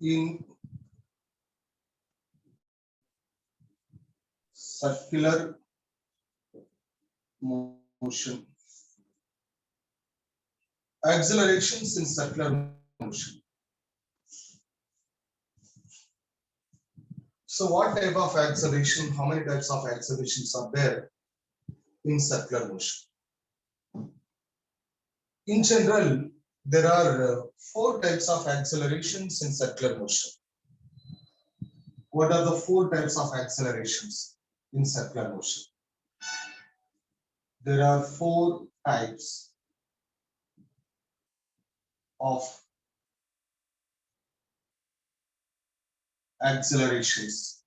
in circular motion. Accelerations in circular motion. So what type of acceleration, how many types of accelerations are there in circular motion? In general, there are 4 types of accelerations in circular motion. What are the 4 types of accelerations in circular motion? There are 4 types of accelerations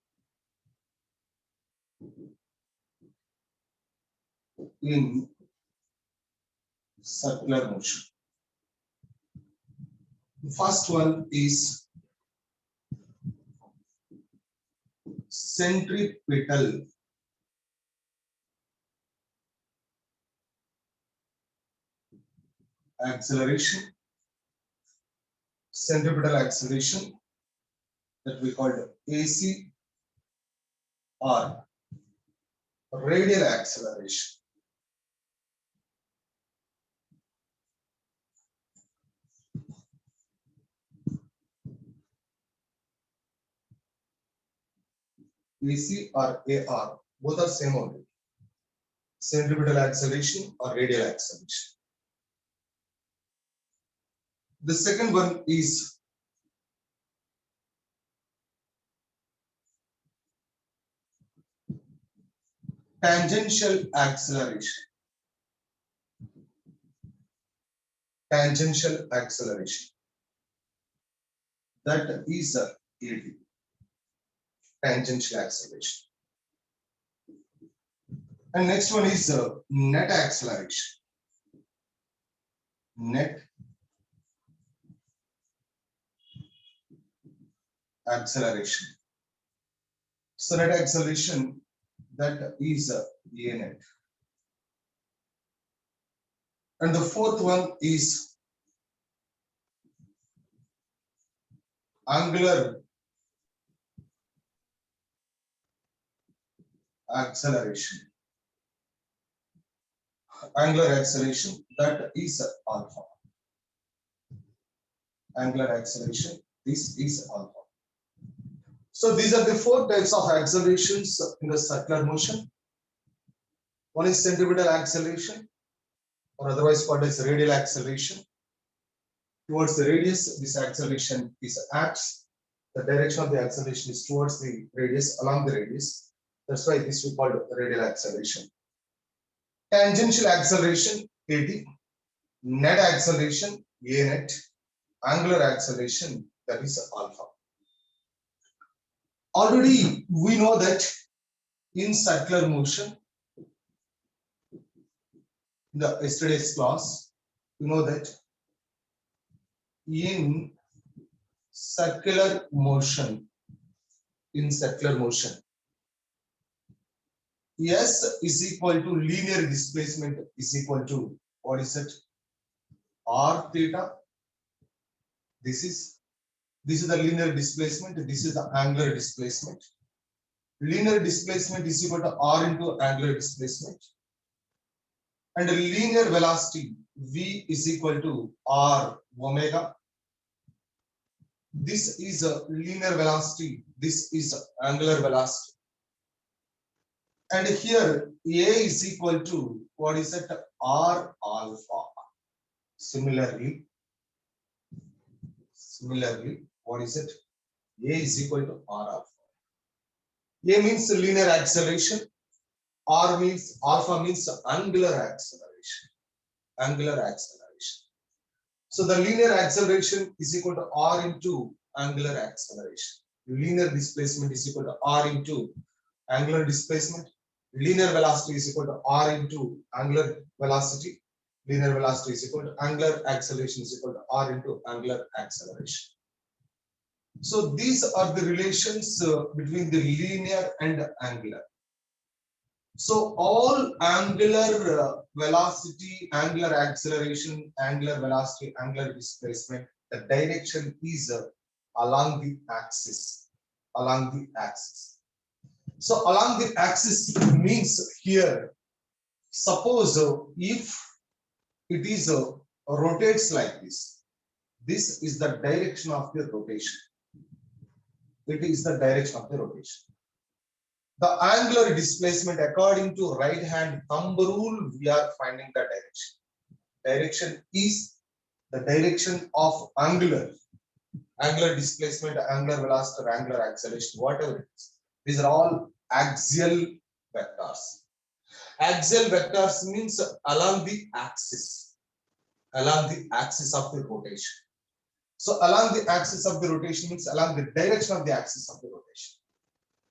in circular motion. The first one is centripetal acceleration. Centripetal acceleration that we call AC or radial acceleration. AC or AR, both are same only. Centripetal acceleration or radial acceleration. The second one is tangential acceleration. Tangential acceleration. That is a AD. Tangential acceleration. And next one is net acceleration. Net acceleration. So net acceleration, that is a net. And the fourth one is angular acceleration. Angular acceleration, that is alpha. Angular acceleration, this is alpha. So these are the 4 types of accelerations in the circular motion. One is centripetal acceleration, or otherwise called as radial acceleration. Towards the radius, this acceleration is acts. The direction of the acceleration is towards the radius, along the radius. That's why this we call radial acceleration. Tangential acceleration, AT. Net acceleration, A net. Angular acceleration, that is alpha. Already we know that in circular motion, in the yesterday's class, we know that in circular motion, S is equal to linear displacement is equal to, what is it? R theta. This is the linear displacement, this is the angular displacement. Linear displacement is equal to R into angular displacement. And the linear velocity V is equal to R omega. This is a linear velocity, this is angular velocity. And here A is equal to, what is it? R alpha. Similarly, what is it? A is equal to R alpha. A means linear acceleration. R means, alpha means angular acceleration. So the linear acceleration is equal to R into angular acceleration. Linear displacement is equal to R into angular displacement. Linear velocity is equal to R into angular velocity. Linear velocity is equal to angular acceleration is equal to R into angular acceleration. So these are the relations between the linear and angular. So all angular velocity, angular acceleration, angular velocity, angular displacement, the direction is along the axis, along the axis. So along the axis means here, suppose if it is rotates like this is the direction of the rotation. It is the direction of the rotation. The angular displacement according to right hand thumb rule, we are finding the direction. Direction is the direction of angular displacement, angular velocity, or angular acceleration, whatever it is. These are all axial vectors. Axial vectors means along the axis of the rotation. So along the axis of the rotation means along the direction of the axis of the rotation.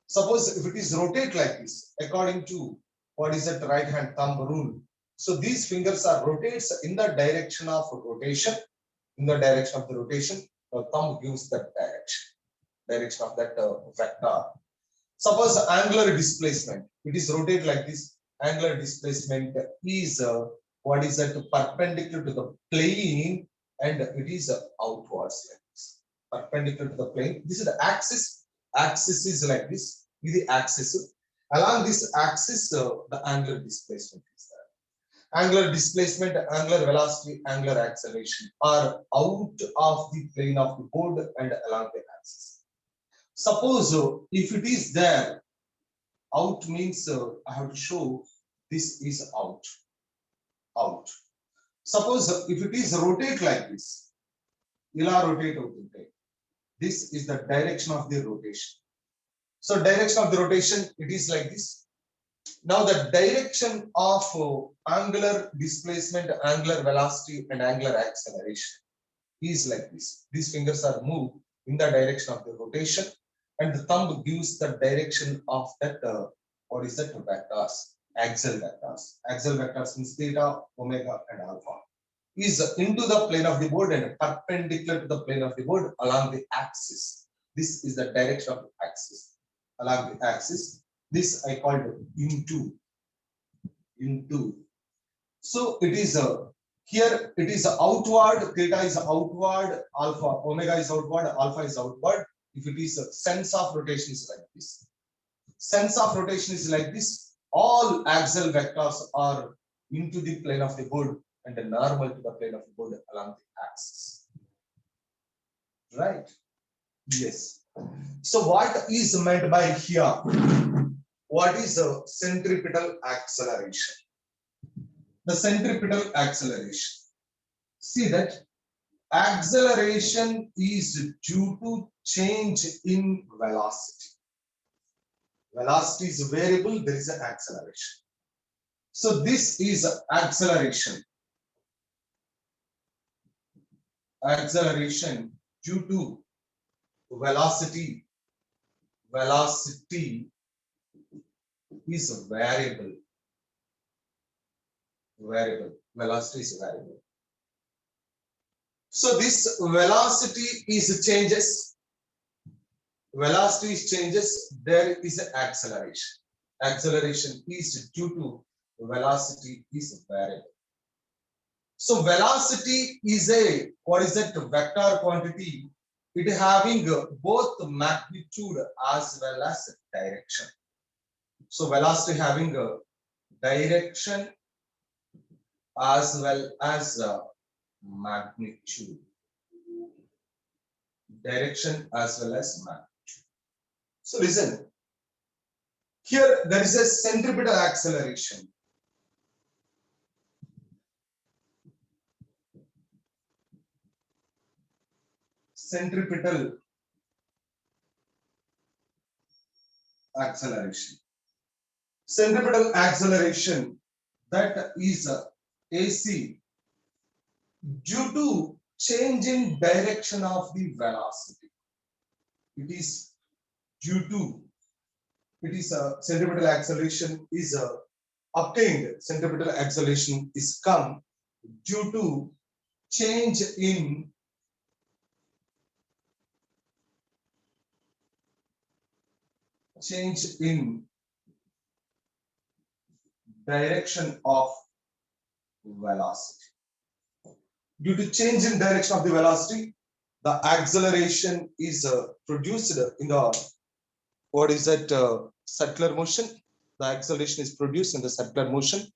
Suppose if it is rotate like this, according to what is that right hand thumb rule. So these fingers are rotates in the direction of rotation. In the direction of the rotation, the thumb gives that direction of that vector. Suppose angular displacement, it is rotate like this. Angular displacement is what is that perpendicular to the plane, and it is outwards like this. Perpendicular to the plane. This is the axis. Axis is like this. Is the axis. Along this axis, the angular displacement is there. Angular displacement, angular velocity, angular acceleration are out of the plane of the board and along the axis. Suppose if it is there, out means I have to show this is out. Suppose if it is rotate like this, ila rotate outunte. This is the direction of the rotation. So direction of the rotation, it is like this. Now the direction of angular displacement, angular velocity, and angular acceleration is like this. These fingers are moved in the direction of the rotation, and the thumb gives the direction of that what is that vectors, axial vectors. Axial vectors means theta, omega, and alpha is into the plane of the board and perpendicular to the plane of the board along the axis. This is the direction of the axis along the axis. This I called into. So it is here it is outward, theta is outward, alpha, omega is outward, alpha is outward. If it is sense of rotation is like this. Sense of rotation is like this. All axial vectors are into the plane of the board and normal to the plane of the board along the axis. Right? Yes. So what is meant by here? What is the centripetal acceleration? The centripetal acceleration. See that acceleration is due to change in velocity. Velocity is variable, there is an acceleration. So this is acceleration. Acceleration due to velocity. Velocity is variable. Velocity is variable. So this velocity is changes. Velocity is changes. There is an acceleration. Acceleration is due to velocity is variable. So velocity is a what is that vector quantity? It having both magnitude as well as direction. So velocity having a direction as well as magnitude. Direction as well as magnitude. So listen, here there is a centripetal acceleration. Centripetal acceleration. Centripetal acceleration, that is AC due to change in direction of the velocity. It is due to, it is a centripetal acceleration is obtained. Centripetal acceleration is come due to change in direction of velocity. Due to change in direction of the velocity, The acceleration is produced in the, what is that, circular motion. The acceleration is produced in the circular motion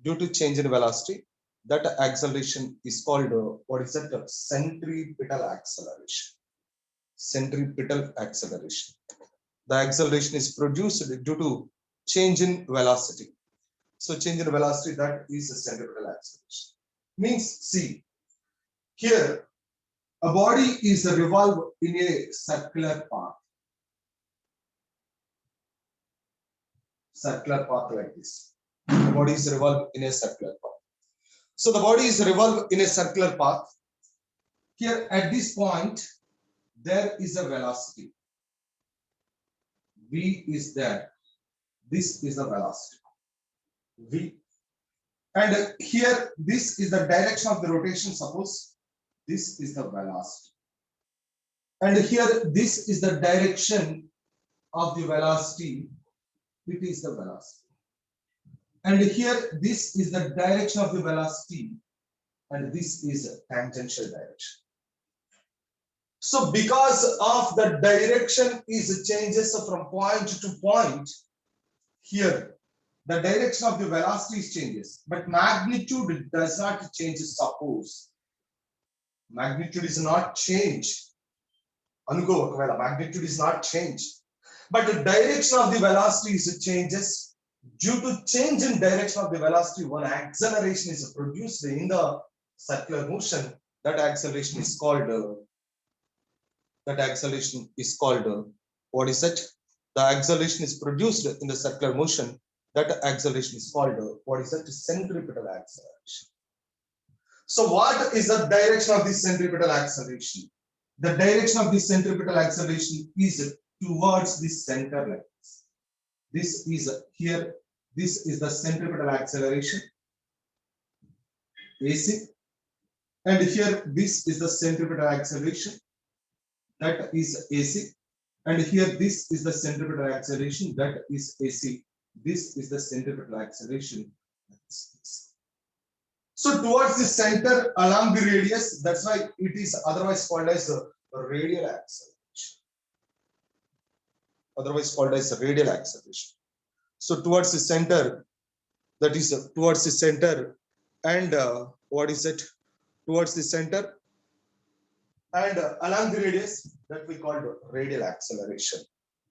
due to change in velocity. That acceleration is called, what is that, centripetal acceleration. Centripetal acceleration. The acceleration is produced due to change in velocity. So change in velocity, that is a centripetal acceleration. Means, see, here a body is revolved in a circular path. Circular path like this. The body is revolved in a circular path. So the body is revolved in a circular path. Here at this point, there is a velocity. V is there. This is the velocity. V. And here, this is the direction of the rotation. Suppose this is the velocity. And here, this is the direction of the velocity. It is the velocity. And here, this is the direction of the velocity. And this is a tangential direction. So because of the direction is changes from point to point, here the direction of the velocity changes, but magnitude does not change. Suppose magnitude is not changed. Magnitude is not changed, but the direction of the velocity is changes. Due to change in direction of the velocity, one acceleration is produced in the circular motion. That acceleration is called what is it? The acceleration is produced in the circular motion. That acceleration is called what is it? Centripetal acceleration. So what is the direction of this centripetal acceleration? The direction of this centripetal acceleration is towards the center like this. This is here. This is the centripetal acceleration, AC. And here, this is the centripetal acceleration. That is AC. And here, this is the centripetal acceleration. That is AC. This is the centripetal acceleration. So towards the center along the radius, that's why it is otherwise called as a radial acceleration. Otherwise called as a radial acceleration. So towards the center, that is towards the center, and what is it? Towards the center and along the radius, that we call radial acceleration,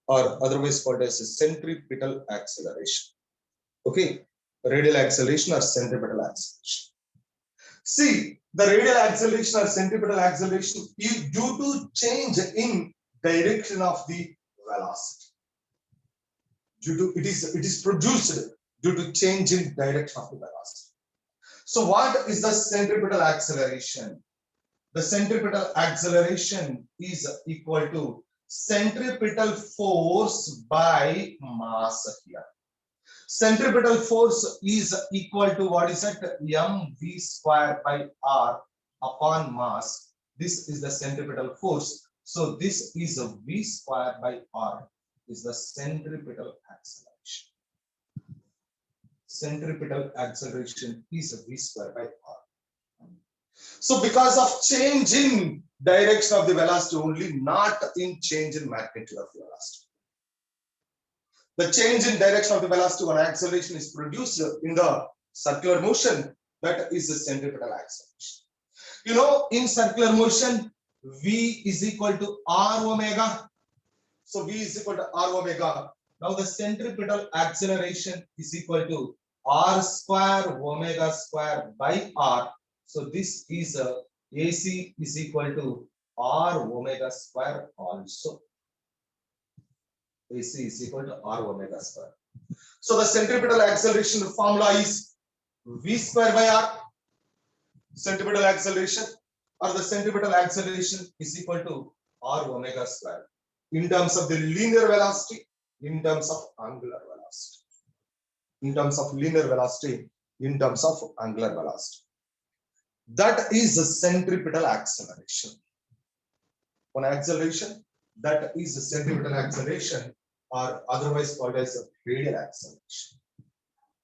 or otherwise called as a centripetal acceleration. Okay, radial acceleration or centripetal acceleration. See, the radial acceleration or centripetal acceleration is due to change in direction of the velocity. Due to it is produced due to change in direction of the velocity. So what is the centripetal acceleration? The centripetal acceleration is equal to centripetal force by mass here. Centripetal force is equal to what is it? mv square by r upon mass. This is the centripetal force. So this is a v square by r is the centripetal acceleration. Centripetal acceleration is a v square by r. So because of change in direction of the velocity only, not in change in magnitude of the velocity. The change in direction of the velocity when acceleration is produced in the circular motion, that is the centripetal acceleration. You know, in circular motion, v is equal to r omega. So v is equal to r omega. Now the centripetal acceleration is equal to r square omega square by r. So this is AC is equal to r omega square also. AC is equal to r omega square. So the centripetal acceleration formula is v square by r. Centripetal acceleration or the centripetal acceleration is equal to r omega square in terms of the linear velocity, in terms of angular velocity, in terms of linear velocity, in terms of angular velocity. That is the centripetal acceleration. On acceleration, that is the centripetal acceleration, or otherwise called as radial acceleration.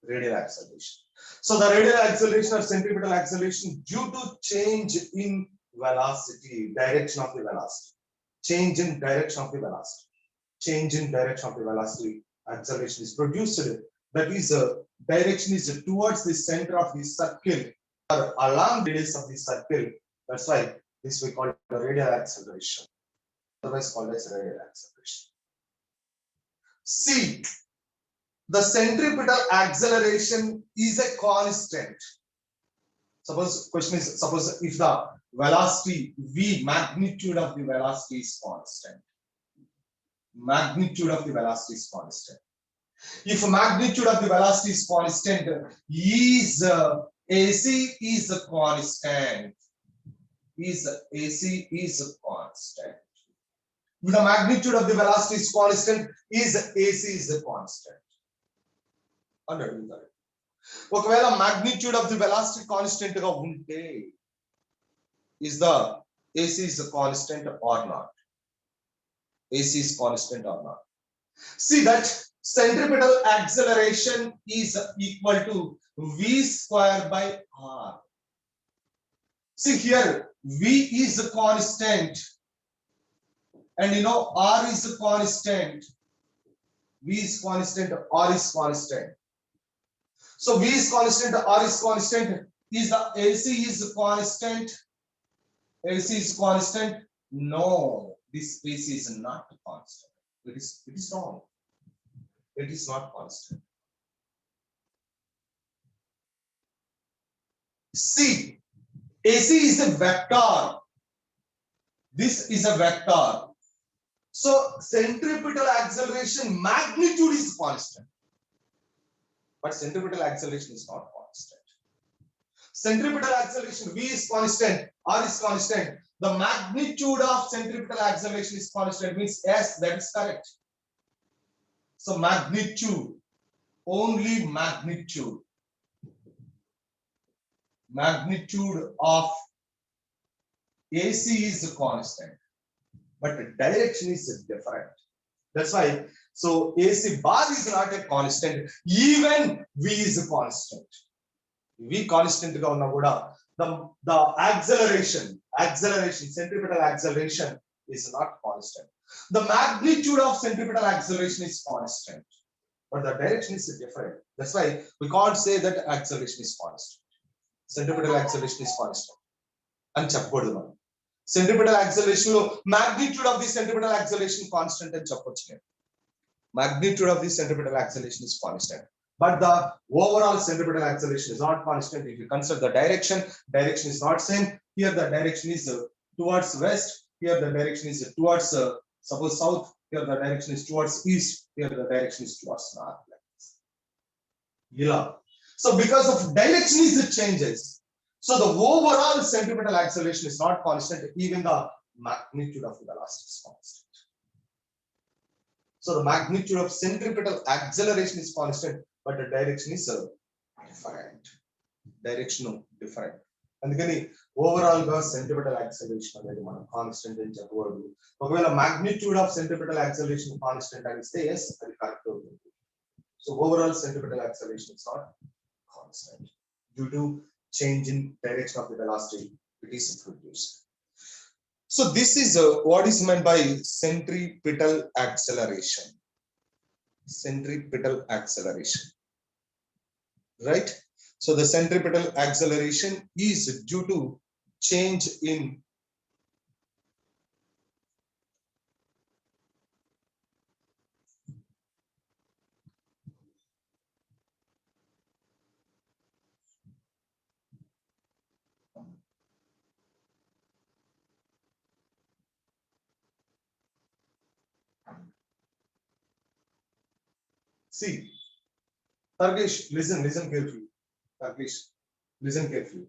Radial acceleration. So the radial acceleration or centripetal acceleration due to change in velocity, direction of the velocity. Change in direction of the velocity. Change in direction of the velocity. Acceleration is produced. That is, direction is towards the center of the circle or along the radius of the circle. That's why this we call the radial acceleration, otherwise called as radial acceleration. C. The centripetal acceleration is a constant. Suppose question is, suppose if the velocity v, magnitude of the velocity is constant. Magnitude of the velocity is constant. If magnitude of the velocity is constant, is AC is a constant. Is AC is a constant. If the magnitude of the velocity is constant, is AC is a constant. ఒకవేళ magnitude of the velocity constant గా ఉంటే, is the AC is a constant or not? AC is constant or not? See that centripetal acceleration is equal to V square by R. See here, V is a constant and R is a constant. V is constant, R is constant. So V is constant, R is constant. Is the AC is constant? AC is constant? No, this AC is not constant. It is wrong. It is not constant. See, AC is a vector. This is a vector. So centripetal acceleration magnitude is constant. But centripetal acceleration is not constant. Centripetal acceleration V is constant, R is constant. The magnitude of centripetal acceleration is constant, means yes, that is correct. So magnitude, only magnitude. Magnitude of AC is constant, but the direction is different. That's why, so AC bar is not a constant, even V is a constant. V constant ga unna kuda, the acceleration, centripetal acceleration is not constant. The magnitude of centripetal acceleration is constant, but the direction is different. That's why we can't say that acceleration is constant. Centripetal acceleration is constant. And chappodu man. Centripetal acceleration lo magnitude of the centripetal acceleration constant and chappochu. Magnitude of the centripetal acceleration is constant, but the overall centripetal acceleration is not constant. If you consider the direction is not same. Here the direction is towards west, here the direction is towards suppose south, here the direction is towards east, here the direction is towards north. Yeah. So because of direction is it changes, so the overall centripetal acceleration is not constant, even the magnitude of the velocity is constant. So the magnitude of centripetal acceleration is constant, but the direction is different. Direction different. అందుకని overall గా centripetal acceleration అనేది మనం constant అని చెప్పకూడదు. ఒకవేళ magnitude of centripetal acceleration constant అనిస్తే yes, అది correct అవుతుంది. So overall centripetal acceleration is not constant due to change in direction of the velocity. It is produced. So this is what is meant by centripetal acceleration. Centripetal acceleration, right? So the centripetal acceleration is due to change in see, Targesh, listen carefully. Targesh, listen carefully.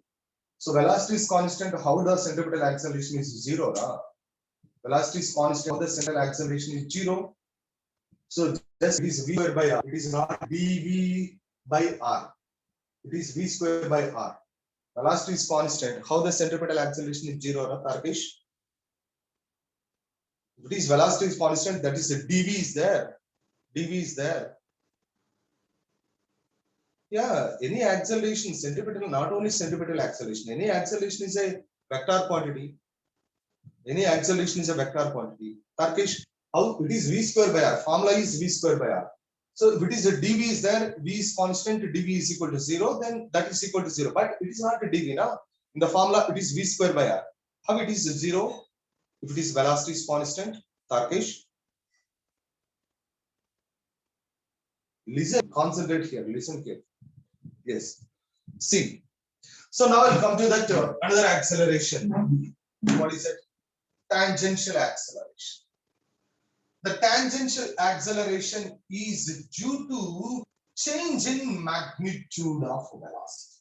So velocity is constant. How the centripetal acceleration is zero? Velocity is constant. How the centripetal acceleration is zero? So just it is v square by r. It is not dv by r. It is v square by r. Velocity is constant. How the centripetal acceleration is zero? Targesh? If it is velocity is constant, that is the dv is there. dv is there. Yeah, any acceleration, centripetal, not only centripetal acceleration, any acceleration is a vector quantity. Any acceleration is a vector quantity. Turkish, how it is v square by r. Formula is v square by r. So if it is a dv is there, v is constant, dv is equal to 0, then that is equal to 0. But it is not a dv now. In the formula, it is v square by r. How it is 0? If it is velocity is constant, Turkish. Listen, concentrate here, listen here. Yes. See. So now I'll come to that another acceleration. What is it? Tangential acceleration. The tangential acceleration is due to change in magnitude of velocity.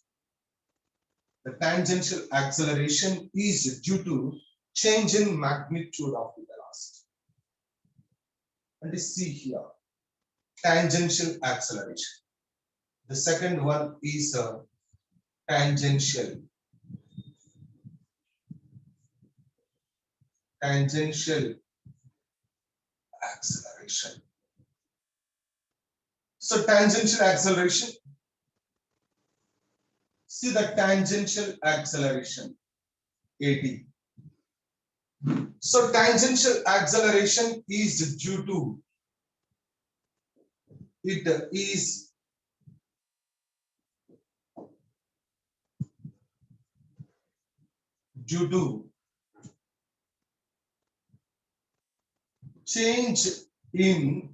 The tangential acceleration is due to change in magnitude of the velocity. And see here, tangential acceleration. The second one is tangential acceleration. So tangential acceleration. See the tangential acceleration, AT. So tangential acceleration is due to, it is due to change in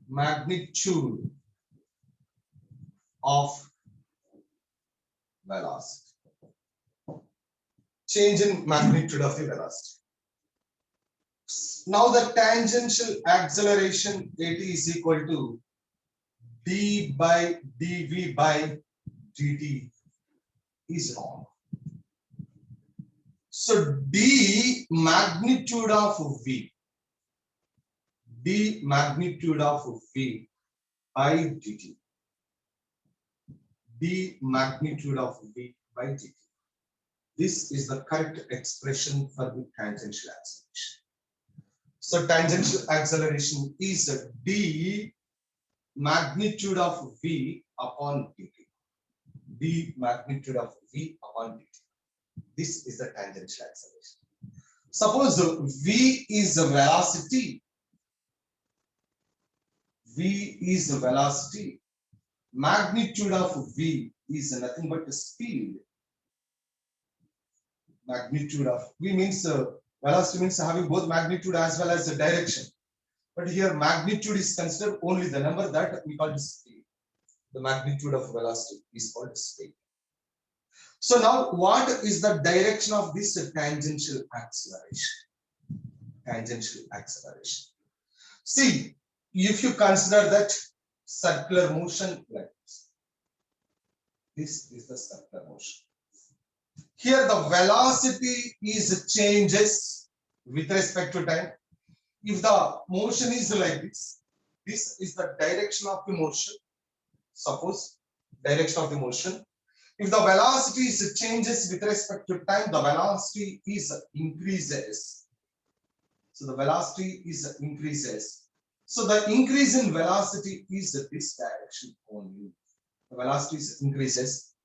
magnitude of velocity. Change in magnitude of the velocity. Now the tangential acceleration AT is equal to d by dv by dt is wrong. So d magnitude of v, d magnitude of v by dt, d magnitude of v by dt. This is the correct expression for the tangential acceleration. So tangential acceleration is d magnitude of v upon dt, d magnitude of v upon dt. This is the tangential acceleration. Suppose v is the velocity, v is the velocity, magnitude of v is nothing but the speed. Magnitude of v means velocity means having both magnitude as well as the direction. But here magnitude is considered only the number that we call the speed. The magnitude of velocity is called speed. So now what is the direction of this tangential acceleration? Tangential acceleration. See, if you consider that circular motion like this is the circular motion. Here the velocity is changes with respect to time. If the motion is like this is the direction of the motion. Suppose direction of the motion. If the velocity is changes with respect to time, the velocity is increases. So the velocity is increases. So the increase in velocity is this direction only. The velocity is increases.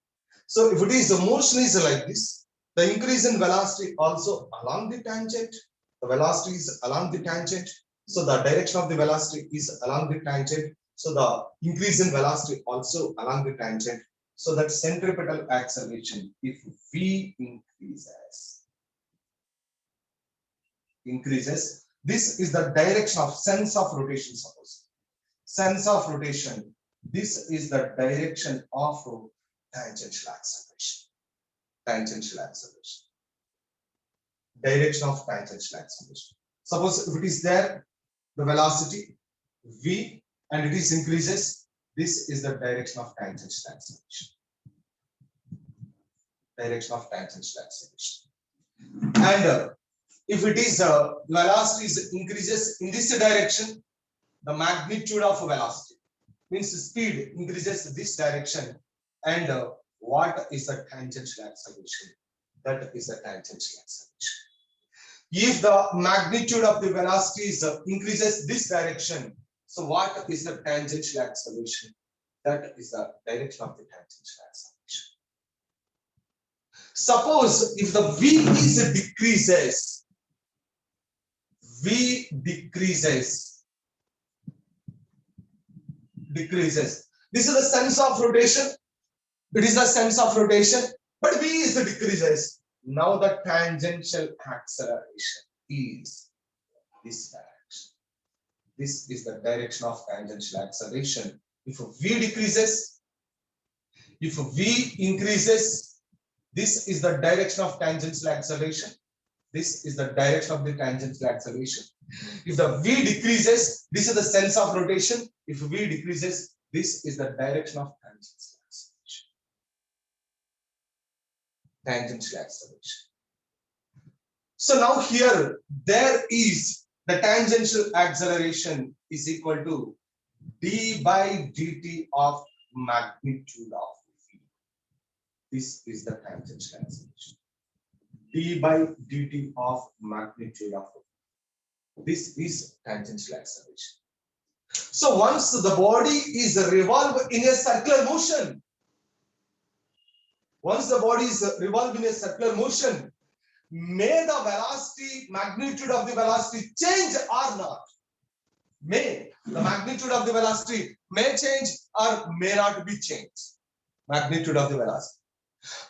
So if it is the motion is like this, the increase in velocity also along the tangent. The velocity is along the tangent. So the direction of the velocity is along the tangent. So the increase in velocity also along the tangent. So that centripetal acceleration, if v increases, this is the direction of sense of rotation. Suppose sense of rotation, this is the direction of tangential acceleration. Tangential acceleration. Direction of tangential acceleration. Suppose if it is there, the velocity v and it is increases, this is the direction of tangential acceleration. Direction of tangential acceleration. And if it is velocity is increases in this direction, the magnitude of velocity means speed increases this direction. And what is the tangential acceleration? That is the tangential acceleration. If the magnitude of the velocity is increases this direction, so what is the tangential acceleration? That is the direction of the tangential acceleration. Suppose if the v is decreases, v decreases. This is the sense of rotation. It is the sense of rotation, but v is the decreases. Now the tangential acceleration is this direction. This is the direction of tangential acceleration. If v decreases, if v increases, this is the direction of tangential acceleration. This is the direction of the tangential acceleration. If the v decreases, this is the sense of rotation. If v decreases, this is the direction of tangential acceleration. Tangential acceleration. So now here, there is the tangential acceleration is equal to d by dt of magnitude of v. This is the tangential acceleration. d by dt of magnitude of v. This is tangential acceleration. So once the body is revolved in a circular motion, once the body is revolved in a circular motion, may the velocity, magnitude of the velocity change or not. May the magnitude of the velocity may change or may not be changed. Magnitude of the velocity.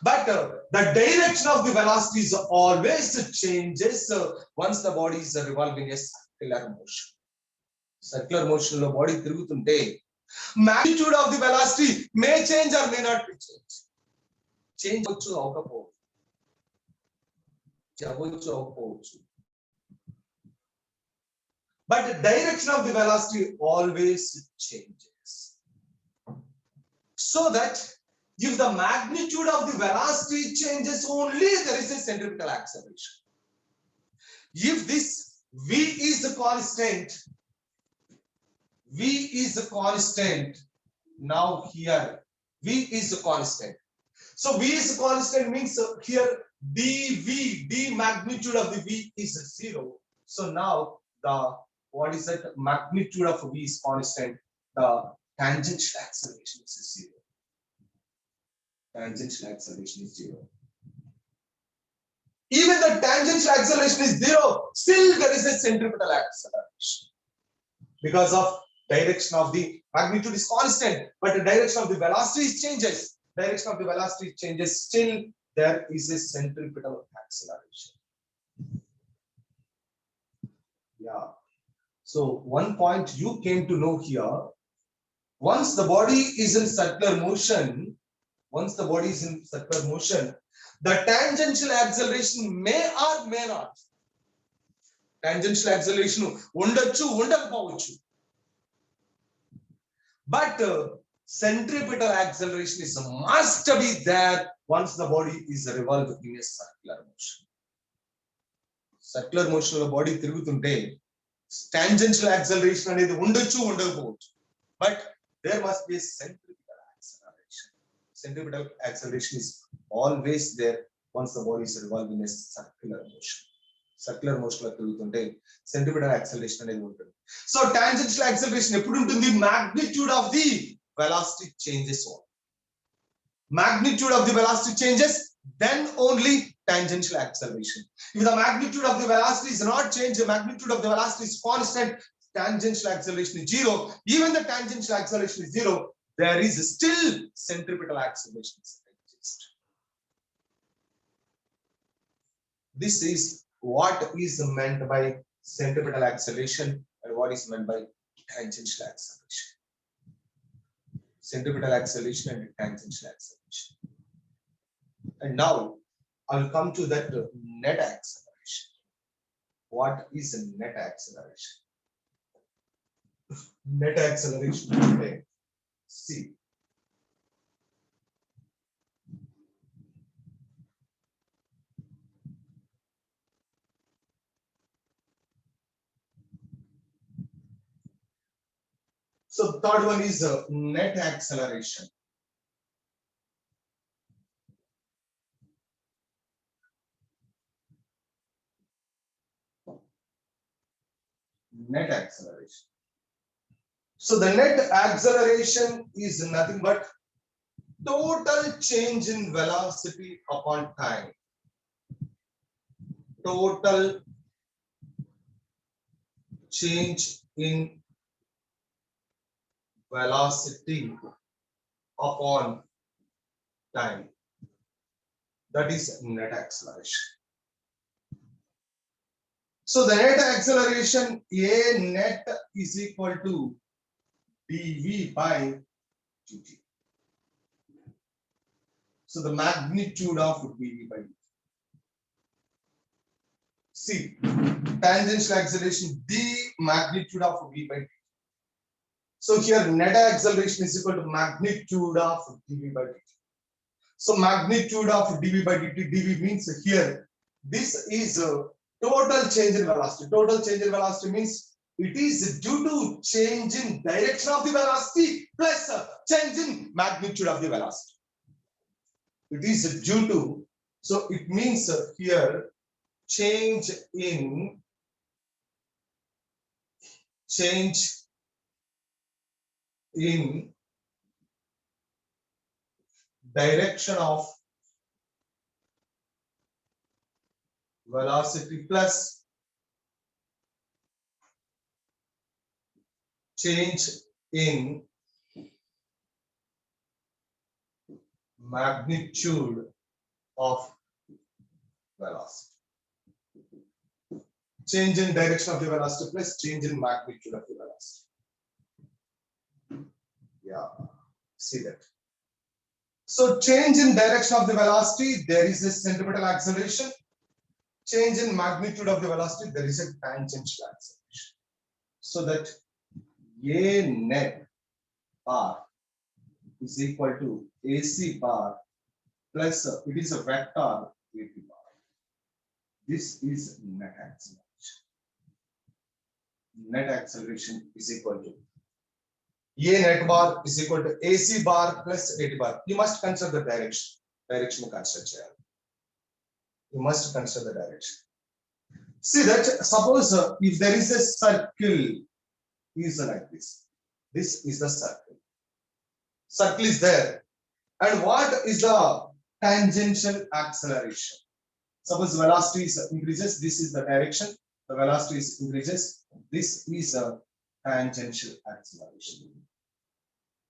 But the direction of the velocity is always changes once the body is revolving in a circular motion. Circular motion lo body tirugutunte, magnitude of the velocity may change or may not be changed. Change avachchu avakapochu. But the direction of the velocity always changes. So that if the magnitude of the velocity changes, only there is a centripetal acceleration. If this v is a constant, now here v is a constant. So v is a constant means here dv, d magnitude of the v is 0. So now the what is that magnitude of v is constant, the tangential acceleration is 0. Tangential acceleration is 0. Even the tangential acceleration is 0, still there is a centripetal acceleration. Because of direction of the magnitude is constant, but the direction of the velocity changes. Direction of the velocity changes, still there is a centripetal acceleration. Yeah. So one point you came to know here, once the body is in circular motion, the tangential acceleration may or may not. Tangential acceleration undachu undakapovachu. But centripetal acceleration is must be there once the body is revolved in a circular motion. Circular motion lo body tirugutunte tangential acceleration anedi undachu undakapovachu. But there must be a centripetal acceleration. Centripetal acceleration is always there once the body is revolved in a circular motion. Circular motion lo tirugutunte centripetal acceleration anedi untundi. So tangential acceleration eppudu untundi, magnitude of the velocity changes on. Magnitude of the velocity changes, then only tangential acceleration. If the magnitude of the velocity is not changed, the magnitude of the velocity is constant, tangential acceleration is 0. Even the tangential acceleration is 0, there is still centripetal acceleration exist. This is what is meant by centripetal acceleration and what is meant by tangential acceleration. Centripetal acceleration and tangential acceleration. And now I will come to that net acceleration. What is a net acceleration? Net acceleration. Okay. See. So third one is net acceleration. Net acceleration. So the net acceleration is nothing but total change in velocity upon time. Total change in velocity upon time. That is net acceleration. So the net acceleration A net is equal to dv by dt. So the magnitude of dv by dt. See, tangential acceleration, the magnitude of v by dt. So here net acceleration is equal to magnitude of dv by dt. So magnitude of dv by dt, dv means here, this is a total change in velocity. Total change in velocity means it is due to change in direction of the velocity plus change in magnitude of the velocity. It is due to, so it means here change in direction of velocity plus change in magnitude of velocity. Change in direction of the velocity plus change in magnitude of the velocity. Yeah, see that. So change in direction of the velocity, there is a centripetal acceleration. Change in magnitude of the velocity, there is a tangential acceleration. So that A net bar is equal to AC bar plus it is a vector AP bar. This is net acceleration. Net acceleration is equal to A net bar is equal to AC bar plus AT bar. You must consider the direction. Direction consider. You must consider the direction. See that suppose if there is a circle is like this. This is the circle. Circle is there. And what is the tangential acceleration? Suppose velocity is increases. This is the direction. The velocity is increases. This is a tangential acceleration.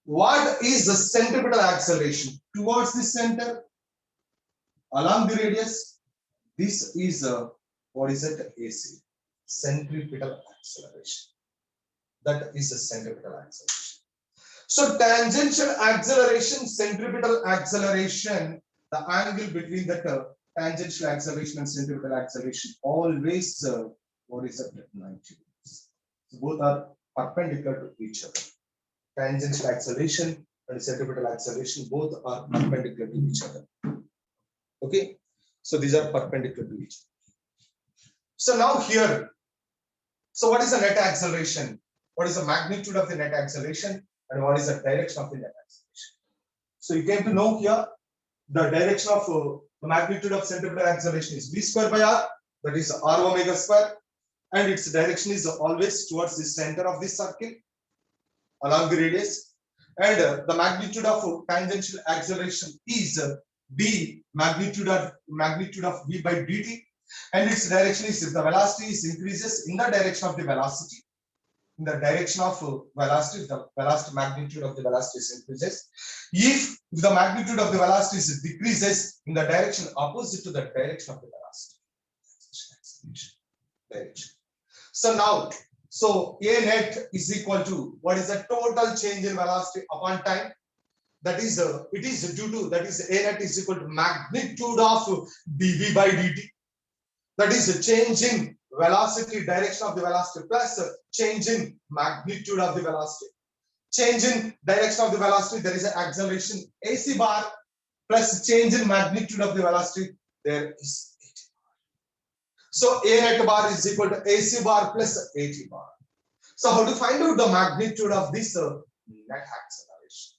What is the centripetal acceleration? Towards the center, along the radius. This is a, what is it? AC. Centripetal acceleration. That is the centripetal acceleration. So tangential acceleration, centripetal acceleration, the angle between the tangential acceleration and centripetal acceleration always, what is it? 90 degrees. So both are perpendicular to each other. Tangential acceleration and centripetal acceleration both are perpendicular to each other. Okay, so these are perpendicular to each other. So now here, so what is the net acceleration? What is the magnitude of the net acceleration and what is the direction of the net acceleration? So you came to know here the direction of the magnitude of centripetal acceleration is v square by r, that is r omega square, and its direction is always towards the center of this circle along the radius, and the magnitude of tangential acceleration is v magnitude of v by dt, and its direction is if the velocity is increases in the direction of the velocity. In the direction of velocity, the velocity magnitude of the velocity is increases. If the magnitude of the velocity is decreases in the direction opposite to the direction of the velocity. Direction. So now, so A net is equal to what is the total change in velocity upon time? That is, it is due to, that is A net is equal to magnitude of dv by dt. That is a change in velocity, direction of the velocity plus change in magnitude of the velocity. Change in direction of the velocity, there is an acceleration AC bar plus change in magnitude of the velocity, there is AT bar. So A net bar is equal to AC bar plus AT bar. So how to find out the magnitude of this net acceleration?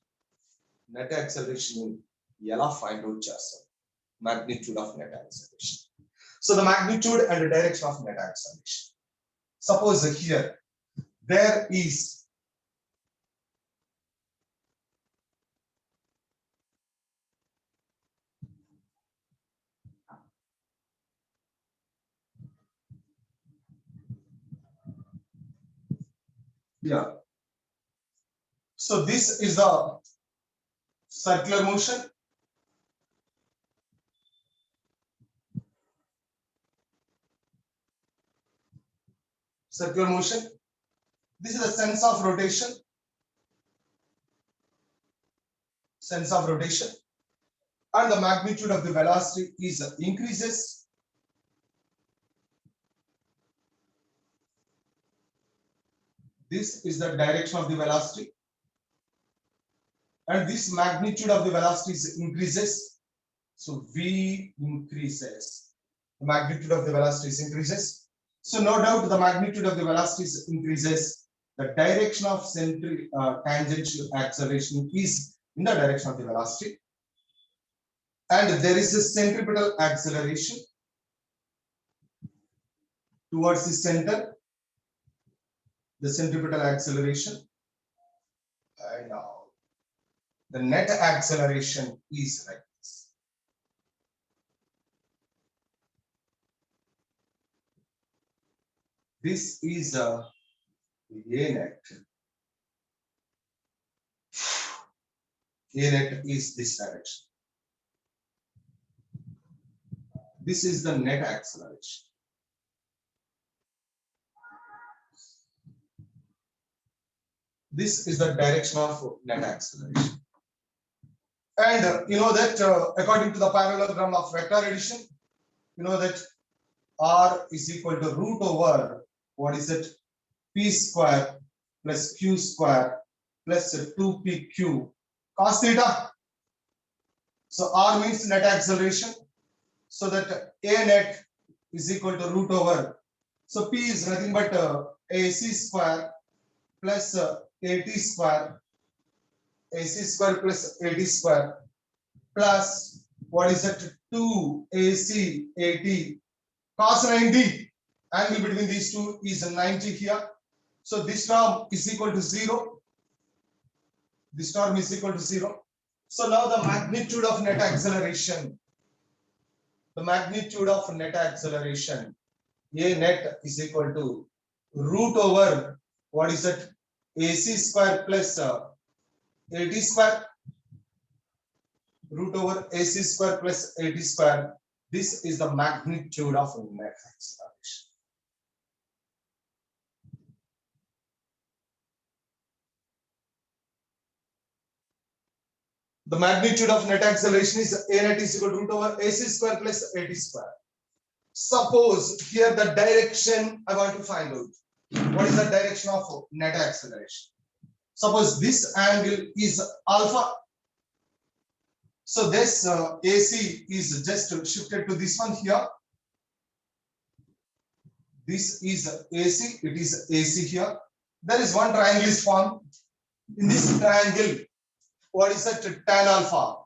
Net acceleration, yellow find out just magnitude of net acceleration. So the magnitude and the direction of net acceleration. Suppose here there is Yeah. So this is the circular motion. Circular motion. This is the sense of rotation. Sense of rotation. And the magnitude of the velocity is increases. This is the direction of the velocity. And this magnitude of the velocity is increases. So V increases. The magnitude of the velocity is increases. So no doubt the magnitude of the velocity is increases. The direction of tangential acceleration is in the direction of the velocity. And there is a centripetal acceleration towards the center. The centripetal acceleration. And now the net acceleration is like this. This is a net. A net is this direction. This is the net acceleration. This is the direction of net acceleration. And you know that according to the parallelogram of vector addition, you know that R is equal to root over, what is it? P square plus Q square plus 2PQ cos theta. So R means net acceleration. So that A net is equal to root over. So P is nothing but AC square plus AT square. AC square plus AT square plus what is that? 2AC AT cos 90. Angle between these two is 90 here. So this term is equal to 0. This term is equal to 0. So now the magnitude of net acceleration. The magnitude of net acceleration. A net is equal to root over what is that? AC square plus AT square. Root over AC square plus AT square. This is the magnitude of net acceleration. The magnitude of net acceleration is A net is equal to root over AC square plus AT square. Suppose here the direction I want to find out. What is the direction of net acceleration? Suppose this angle is alpha. So this AC is just shifted to this one here. This is AC. It is AC here. There is one triangle is formed. In this triangle, what is that? Tan alpha.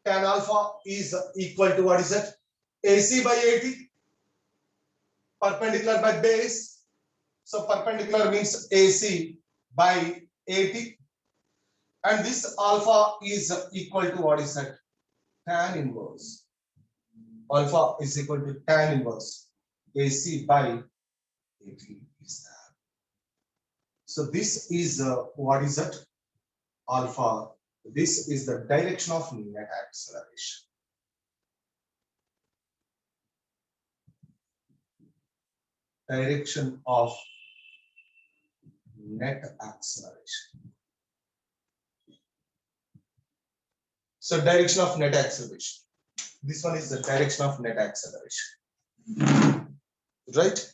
Tan alpha is equal to what is that? AC by AT. Perpendicular by base. So perpendicular means AC by AT. And this alpha is equal to what is that? Tan inverse. Alpha is equal to tan inverse. AC by AT is that. So this is what is that? Alpha. This is the direction of net acceleration. Direction of net acceleration. So direction of net acceleration. This one is the direction of net acceleration. Right?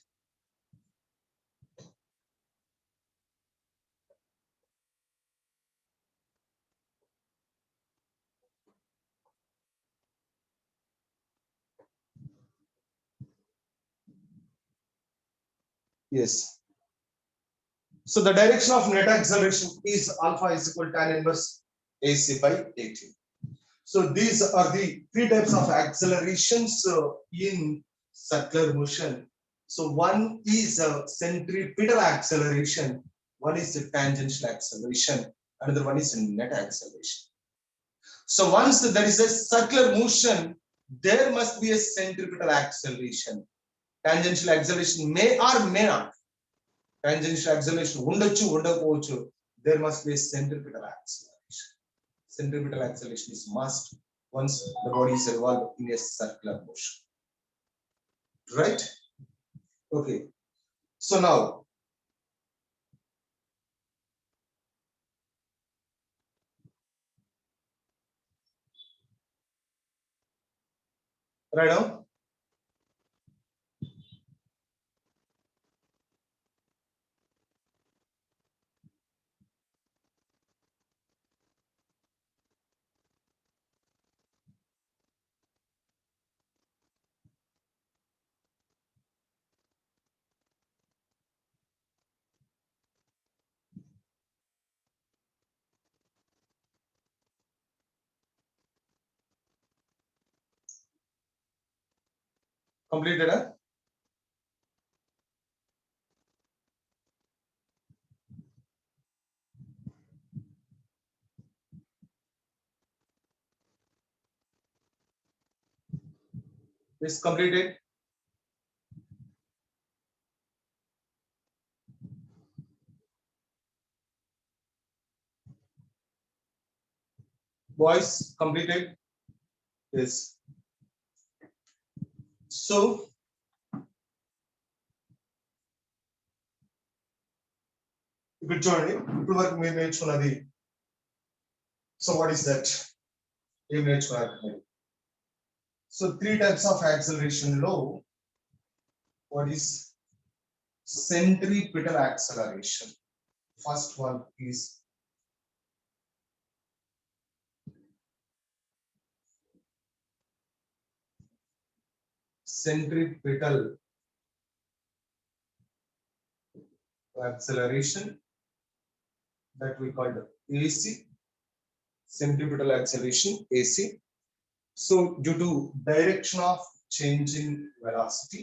Yes. So the direction of net acceleration is alpha is equal to tan inverse AC by AT. So these are the three types of accelerations in circular motion. So one is a centripetal acceleration, one is a tangential acceleration, another one is a net acceleration. So once there is a circular motion, there must be a centripetal acceleration. Tangential acceleration may or may not. Tangential acceleration ఉండొచ్చు ఉండకపోవచ్చు. There must be a centripetal acceleration. Centripetal acceleration is must once the body is revolved in a circular motion. Right? Okay. So now write down. Completed, huh? It's completed. Boys, completed. Yes. So ఇప్పుడు చూడండి ఇప్పుడు వరకు మీరు నేర్చుకున్నది. So what is that? ఏం నేర్చుకున్నారు మీరు? So 3 types of acceleration low. What is centripetal acceleration? First one is centripetal acceleration that we called AC. Centripetal acceleration, AC. So due to direction of change in velocity,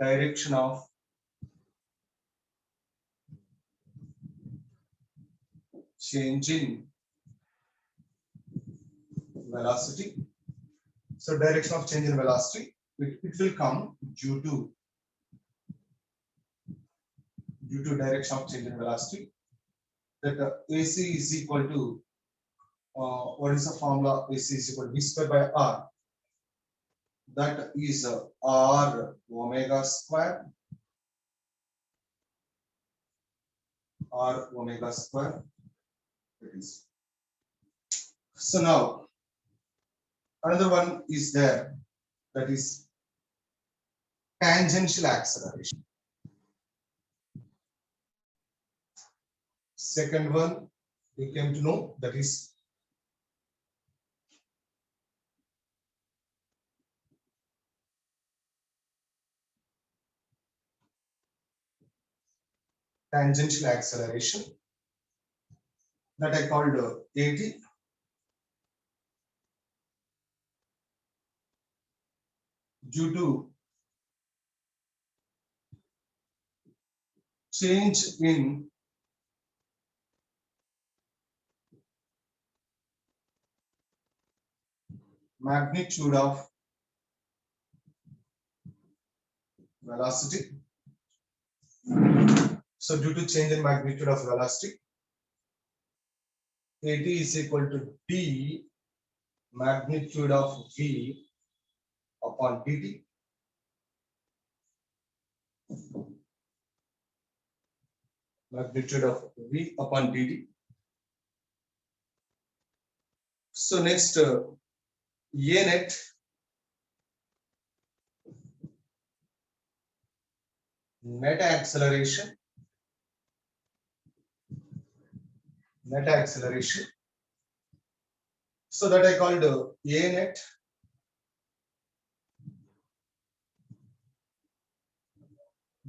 direction of change in velocity. So direction of change in velocity, it will come due to direction of change in velocity. That AC is equal to what is the formula? AC is equal to V square by R. That is R omega square. R omega square. It is. So now another one is there, that is tangential acceleration. Second one we came to know, that is tangential acceleration, that I called AT. Due to change in magnitude of velocity. So due to change in magnitude of velocity, AT is equal to D magnitude of V upon dt. Magnitude of V upon dt. So next A net acceleration. So that I called A net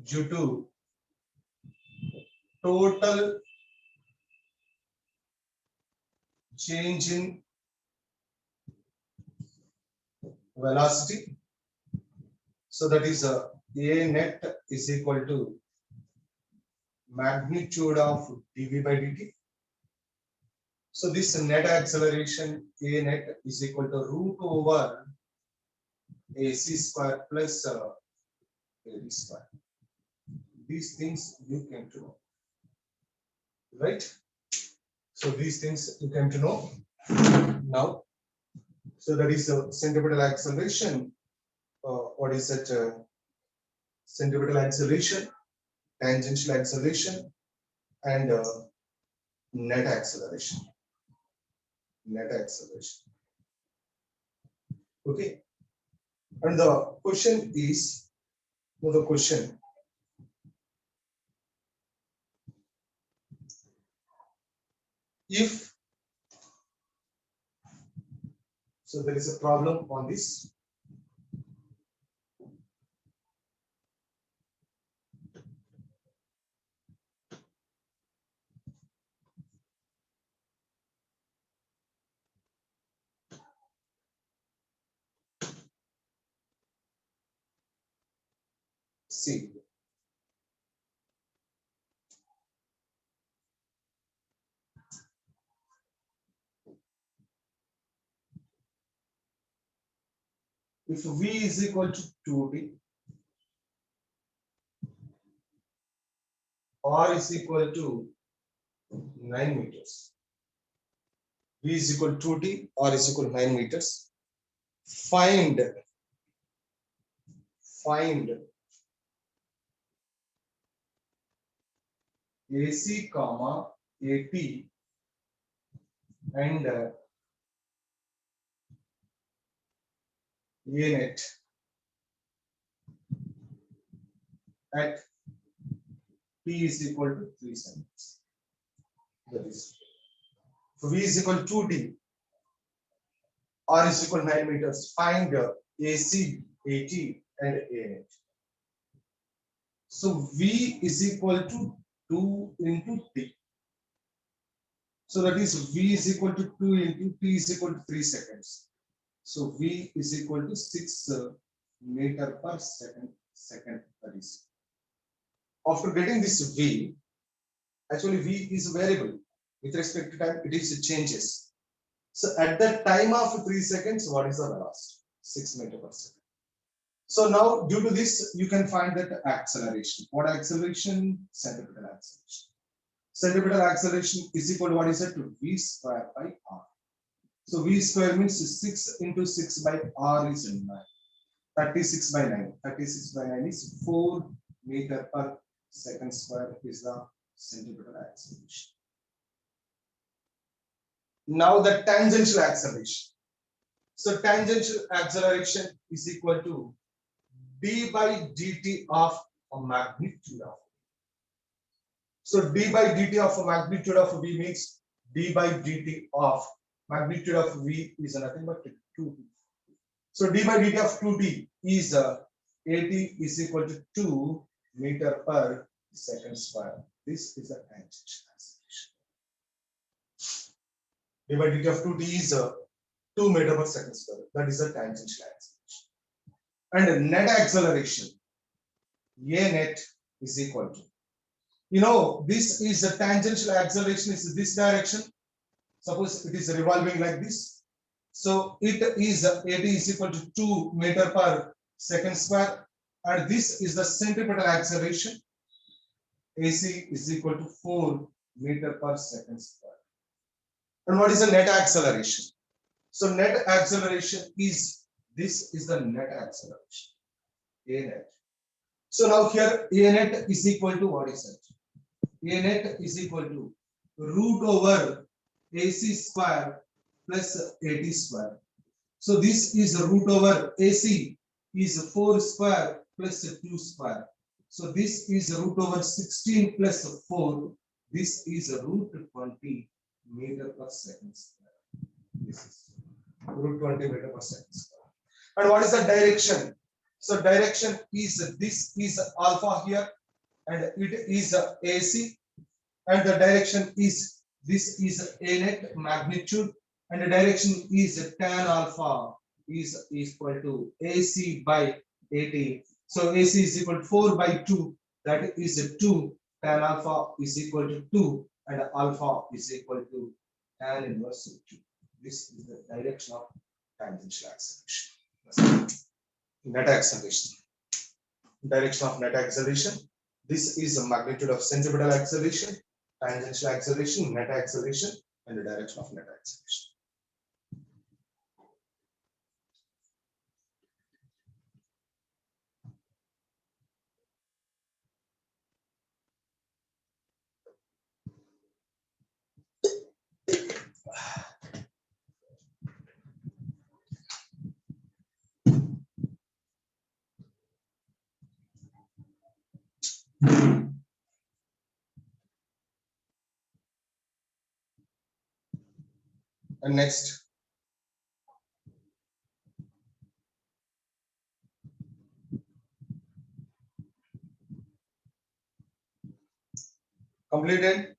due to total change in velocity. So that is A net is equal to magnitude of dv by dt. So this net acceleration A net is equal to root over AC square plus AD square. These things you came to know, right? So these things you came to know now. So that is centripetal acceleration. What is that? Centripetal acceleration, tangential acceleration, and net acceleration. Net acceleration. Okay. And the question is, the question, if so, there is a problem on this. See, if V is equal to 2D, R is equal to 9 meters. V is equal to 2D, R is equal to 9 meters. Find AC, comma AT and A net at P is equal to 3 centimeters. That is, so V is equal to 2D, R is equal to 9 meters. Find AC, AT and A net. So V is equal to 2 into T. So that is V is equal to 2 into T is equal to 3 seconds. So V is equal to 6 meter per second. That is. After getting this V, actually V is variable. With respect to time, it is changes. So at the time of 3 seconds, what is the velocity? 6 meter per second. So now due to this, you can find that acceleration. What acceleration? Centripetal acceleration. Centripetal acceleration is equal to what is it? To V square by R. So V square means 6 into 6 by R is 9. 36 by 9. 36 by 9 is 4 meter per second square is the centripetal acceleration. Now the tangential acceleration. So tangential acceleration is equal to d by dt of a magnitude of. So d by dt of a magnitude of V means d by dt of magnitude of V is nothing but 2t. So d by dt of 2t is AT is equal to 2 meter per second square. This is the tangential acceleration. D by dt of 2t is 2 meter per second square. That is the tangential acceleration. And net acceleration, A net is equal to, this is the tangential acceleration is this direction. Suppose it is revolving like this. So it is AT is equal to 2 meter per second square. And this is the centripetal acceleration. AC is equal to 4 meter per second square. And what is the net acceleration? So net acceleration is, this is the net acceleration, A net. So now here A net is equal to what is it? A net is equal to root over AC square plus AT square. So this is root over AC is 4 square plus 2 square. So this is root over 16 plus 4. This is root 20 meter per second square. This is root 20 meter per second square. And what is the direction? So direction is, this is alpha here and it is AC, and the direction is, this is A net magnitude, and the direction is tan alpha is equal to AC by AT. So AC is equal to 4 by 2, that is 2, tan alpha is equal to 2 and alpha is equal to tan inverse of 2. This is the direction of tangential acceleration. Net acceleration. Direction of net acceleration. This is the magnitude of centripetal acceleration, tangential acceleration, net acceleration, and the direction of net acceleration. And next, completed.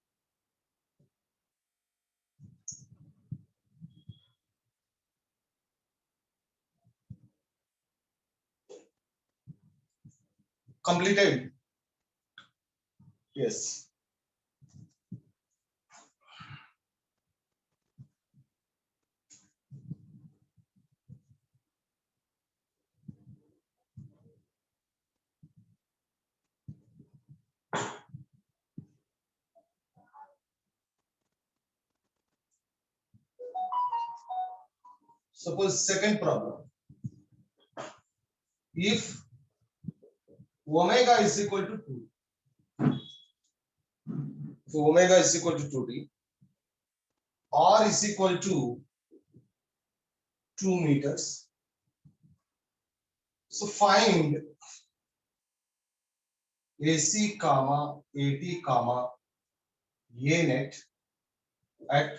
Completed. Yes. Suppose second problem. If omega is equal to 2, if omega is equal to 2d, r is equal to 2 meters. So find AC comma AT comma A net at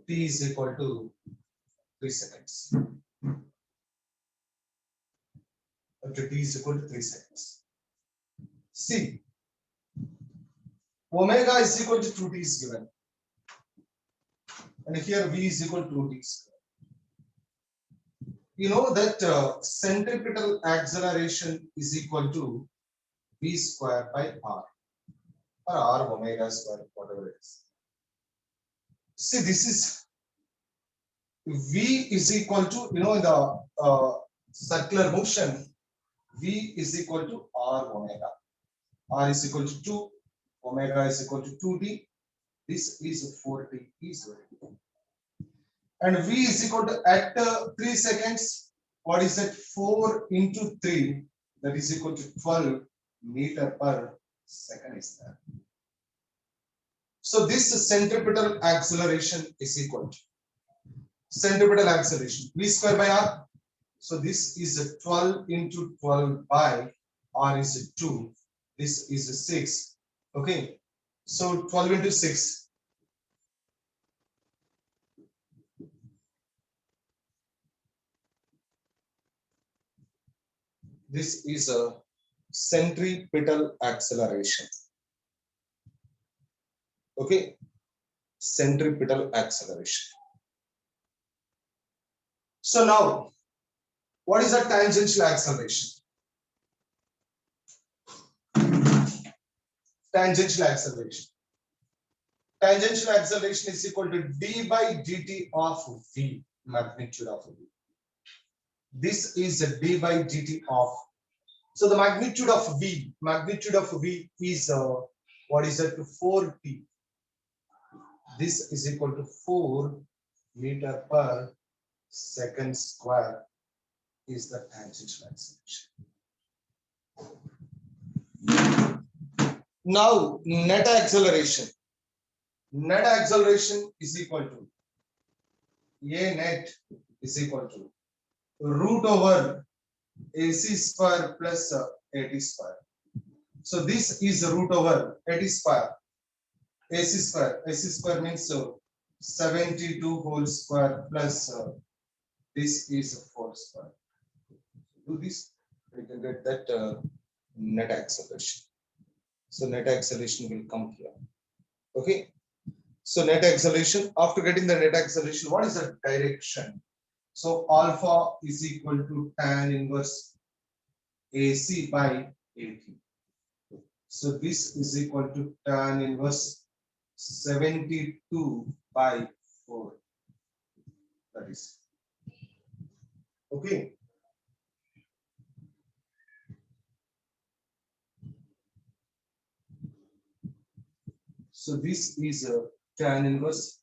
t is equal to 3 seconds. At t is equal to 3 seconds. See, omega is equal to 2t is given. And here v is equal to 2t is given. You know that centripetal acceleration is equal to v square by r, or r omega square, whatever it is. See, this is v is equal to, you know, in the circular motion, v is equal to r omega. R is equal to 2, omega is equal to 2t. This is 4t is very good. And v is equal to at 3 seconds. What is that? 4 into 3, that is equal to 12 meter per second is there. So this centripetal acceleration is equal to centripetal acceleration v square by r. So this is a 12 into 12 by r is a 2. This is a 6. Okay. So 12 into 6. This is a centripetal acceleration. Okay. Centripetal acceleration. So now, what is a tangential acceleration? Tangential acceleration. Tangential acceleration is equal to d by dt of v, magnitude of v. This is a d by dt of. So the magnitude of v is what is that? 4t. This is equal to 4 meter per second square is the tangential acceleration. Now net acceleration. Net acceleration is equal to a net is equal to root over AC square plus AT square. So this is root over AT square. AC square. AC square means 72 whole square plus this is 4 square. Do this, we can get that net acceleration. So net acceleration will come here. Okay. So net acceleration, after getting the net acceleration, what is the direction? So alpha is equal to tan inverse AC by AT. So this is equal to tan inverse 72 by 4. That is okay. So this is a tan inverse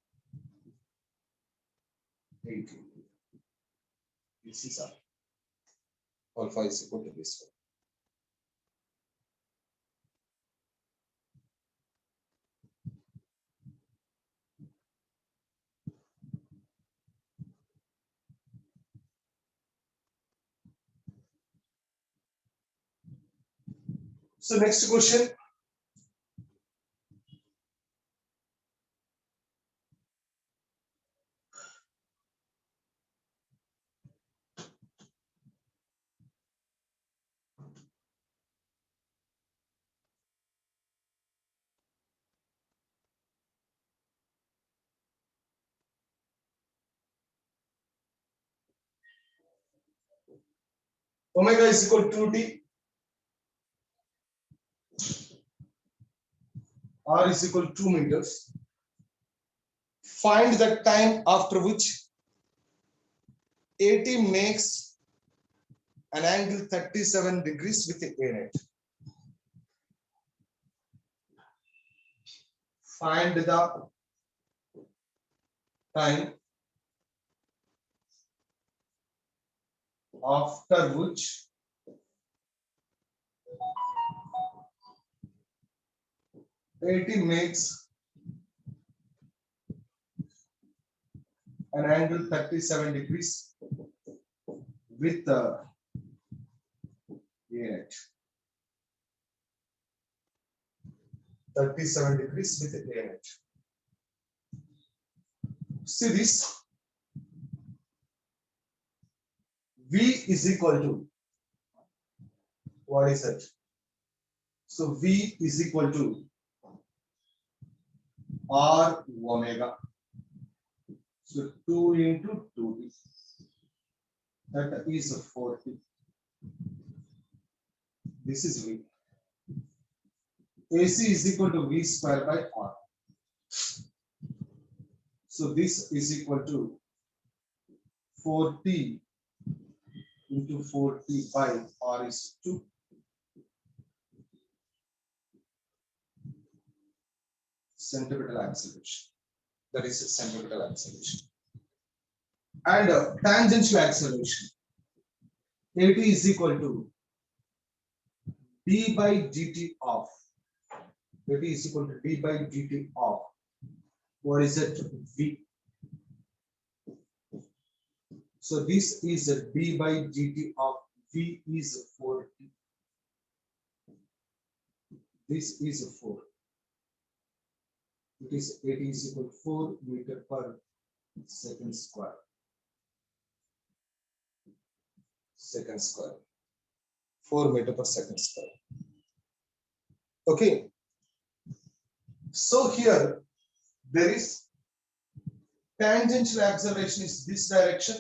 18. This is alpha is equal to this one. So next question. Omega is equal to 2t. R is equal to 2 meters. Find the time after which AT makes an angle 37 degrees with a net. Find the time after which AT makes an angle 37 degrees with the net. 37 degrees with the net. See this. V is equal to, what is it? So V is equal to R omega. So 2 into 2t. That is 40. This is V. AC is equal to V square by R. So this is equal to 40 into 40 by R is 2. Centripetal acceleration. That is a centripetal acceleration. And tangential acceleration. AT is equal to d by dt of. AT is equal to d by dt of. What is it? V. So this is a d by dt of V is 40. This is 4. It is AT is equal to 4 meter per second square. Second square. 4 meter per second square. Okay. So here there is tangential acceleration is this direction.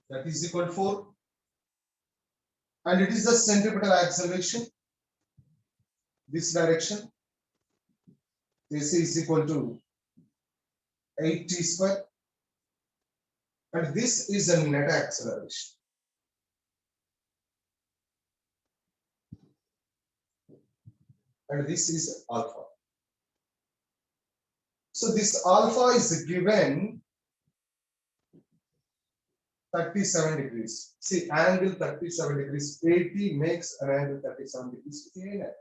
That is equal to 4. And it is the centripetal acceleration. This direction. This is equal to 8t square. And this is a net acceleration. And this is alpha. So this alpha is given 37 degrees. See, angle 37 degrees. AT makes an angle 37 degrees with A net.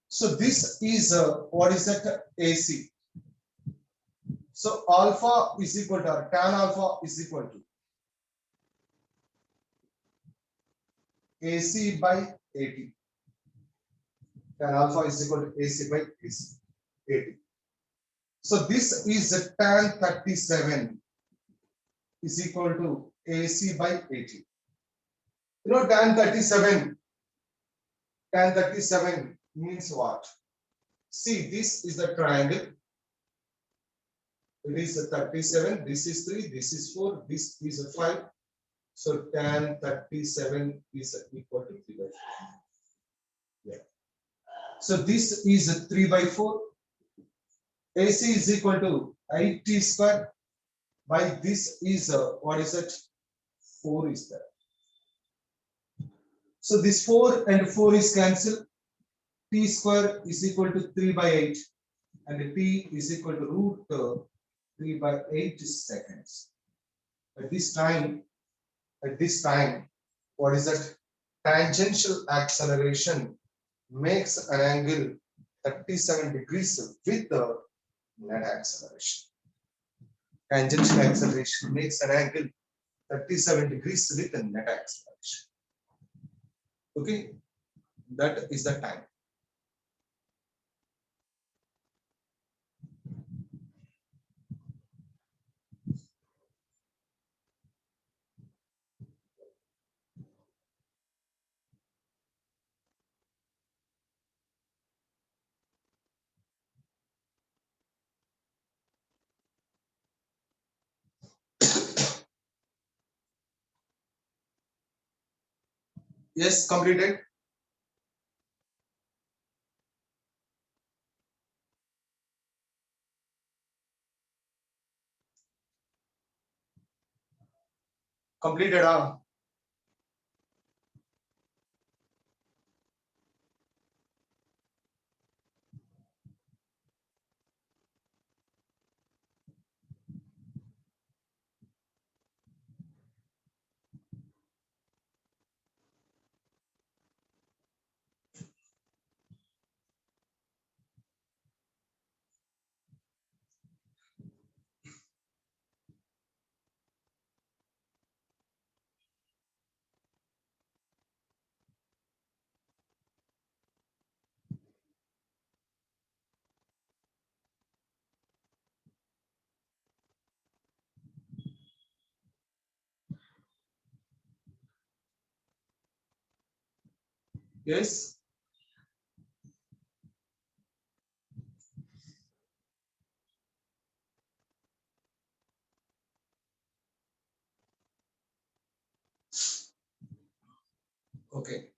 So this is what is that? AC. So alpha is equal to, or tan alpha is equal to AC by AT. Tan alpha is equal to AC by AC. AT. So this is a tan 37 is equal to AC by AT. You know tan 37 means what? See, this is the triangle. It is a 37, this is 3, this is 4, this is a 5. So tan 37 is equal to 3 by 4. Yeah. So this is a 3 by 4. AC is equal to 8t square by this is what is it? 4 is there. So this 4 and 4 is cancelled. T square is equal to 3 by 8 and T is equal to root 3 by 8 seconds. At this time, what is that? Tangential acceleration makes an angle 37 degrees with the net acceleration. Tangential acceleration makes an angle 37 degrees with the net acceleration. Okay, that is the time. Yes, completed. Completed. Yes. Okay.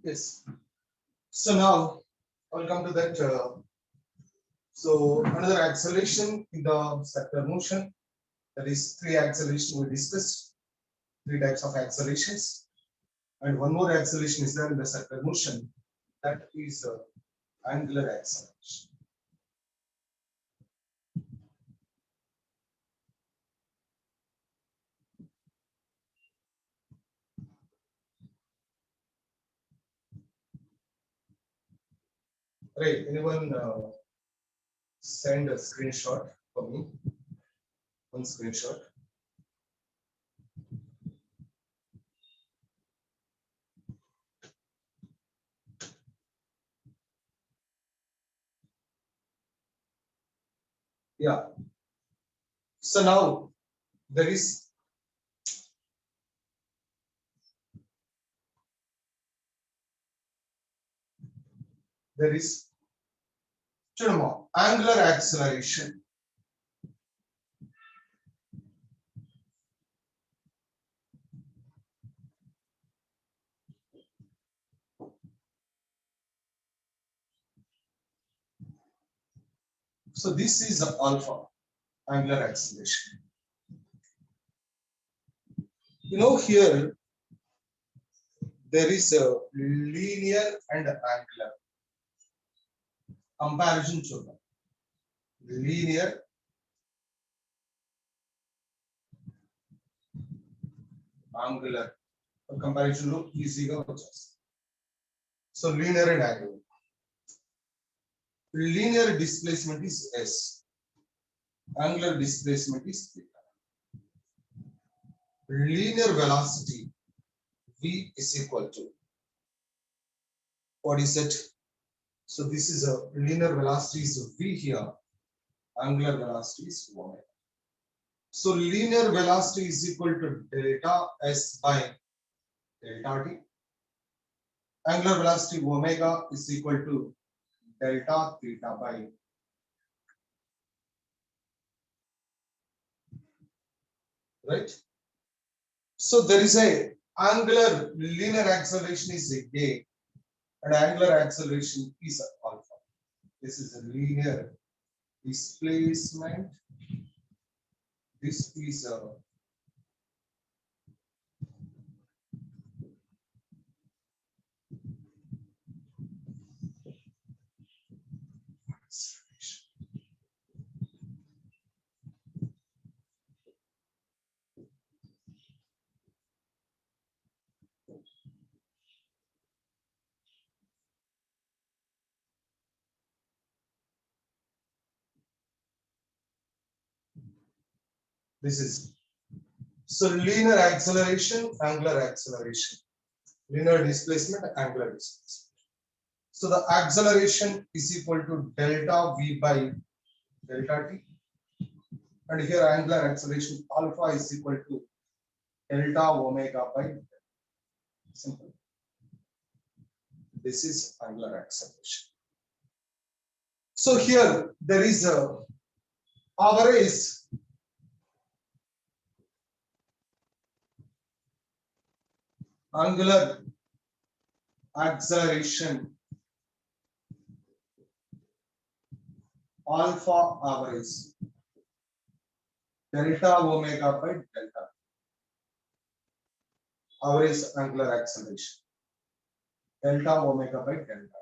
Yes. So now I'll come to that. So another acceleration in the circular motion. That is 3 accelerations we discussed. 3 types of accelerations. And one more acceleration is there in the circular motion. That is angular acceleration. Right. Anyone send a screenshot for me? One screenshot. Yeah. So now there is angular acceleration. So this is alpha, angular acceleration. Here there is a linear and angular comparison చూద్దాం. Linear angular comparison లో ఈజీగా వచ్చేస్తుంది. So linear and angular. Linear displacement is S. Angular displacement is theta. Linear velocity V is equal to, what is it? So this is a linear velocity is V here. Angular velocity is omega. So linear velocity is equal to delta S by delta T. angular velocity omega is equal to delta theta by right. So there is a angular linear acceleration is a a and angular acceleration is alpha. This is a linear displacement. This is a this is so linear acceleration, angular acceleration, linear displacement, angular displacement. So the acceleration is equal to delta v by delta t, and here angular acceleration alpha is equal to delta omega by delta. Simple. This is angular acceleration. So here there is a average angular acceleration alpha average delta omega by delta average angular acceleration delta omega by delta.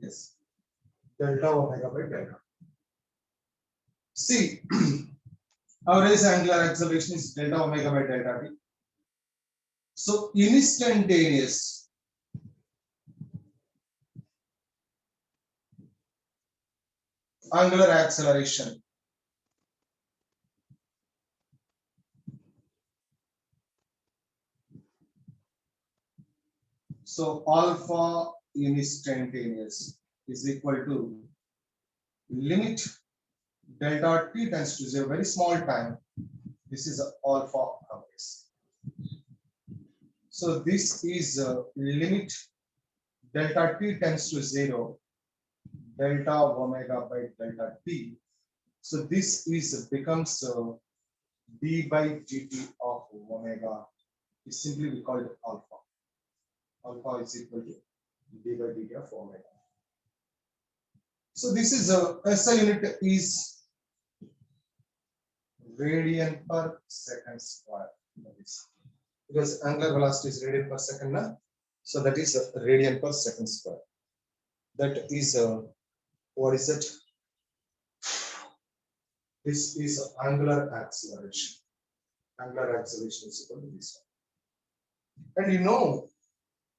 Yes, delta omega by delta. See, average angular acceleration is delta omega by delta t. So instantaneous angular acceleration so alpha instantaneous is equal to limit delta t tends to 0, very small time. This is alpha average. So this is limit delta t tends to 0, delta omega by delta t. So this is becomes d by dt of omega is simply we call it alpha. Alpha is equal to d by dt of omega. So this is SI unit is radian per second square. Because angular velocity is radian per second, na? So that is radian per second square. That is what is it? This is angular acceleration. Angular acceleration is equal to this one. And you know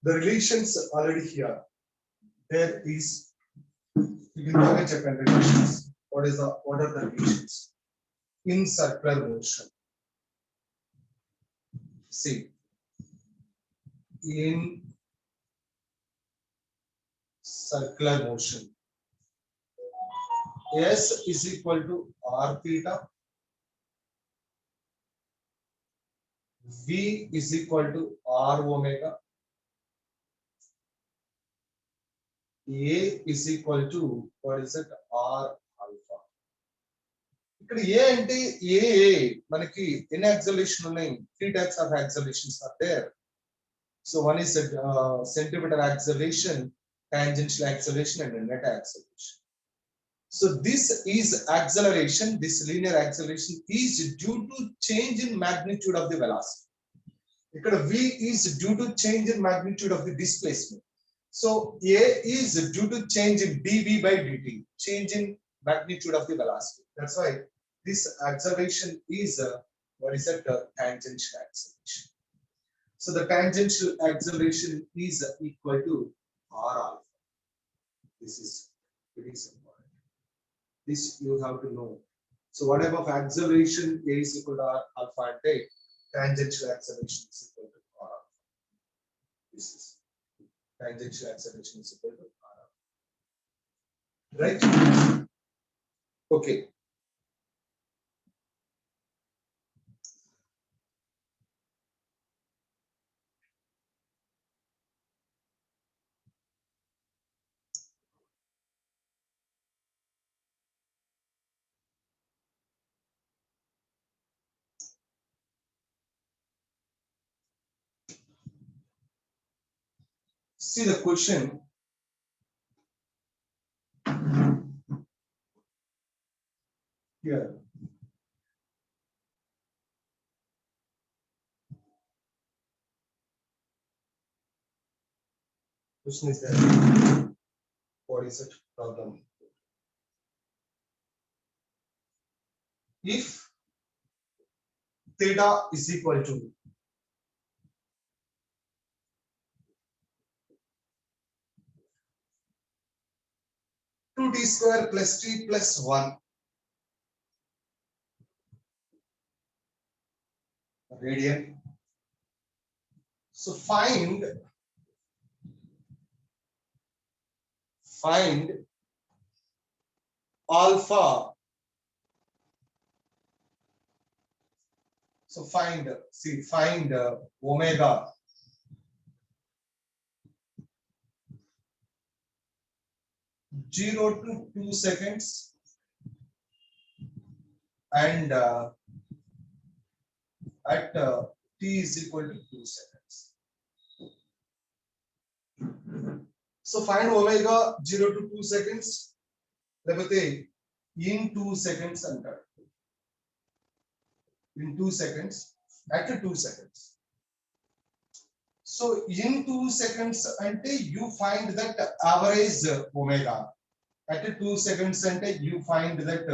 the relations already here. There is you can check and relations. What are the relations in circular motion? See, in circular motion, S is equal to R theta, V is equal to R omega, A is equal to what is it? R alpha. ఇక్కడ A అంటే A మనకి ఎన్ని acceleration ఉన్నాయి? 3 types of accelerations are there. So one is centripetal acceleration, tangential acceleration, and net acceleration. So this is acceleration, this linear acceleration is due to change in magnitude of the velocity. Ikkada V is due to change in magnitude of the displacement. So A is due to change in dV by dt, change in magnitude of the velocity. That's why this acceleration is what is that? Tangential acceleration. So the tangential acceleration is equal to R alpha. This is very simple. This you have to know. So whatever of acceleration A is equal to R alpha and A, tangential acceleration is equal to R alpha. This is tangential acceleration is equal to R alpha. Right? Okay. See the question. Here. Question is there. What is it? Problem. If theta is equal to 2t square plus t plus 1 radian. So find alpha. So find omega. Zero to 2 seconds and at t is equal to 2 seconds. So find omega 0 to 2 seconds. Lepote in 2 seconds under. In 2 seconds at 2 seconds. So in 2 seconds ante you find that average omega. At 2 seconds ante you find that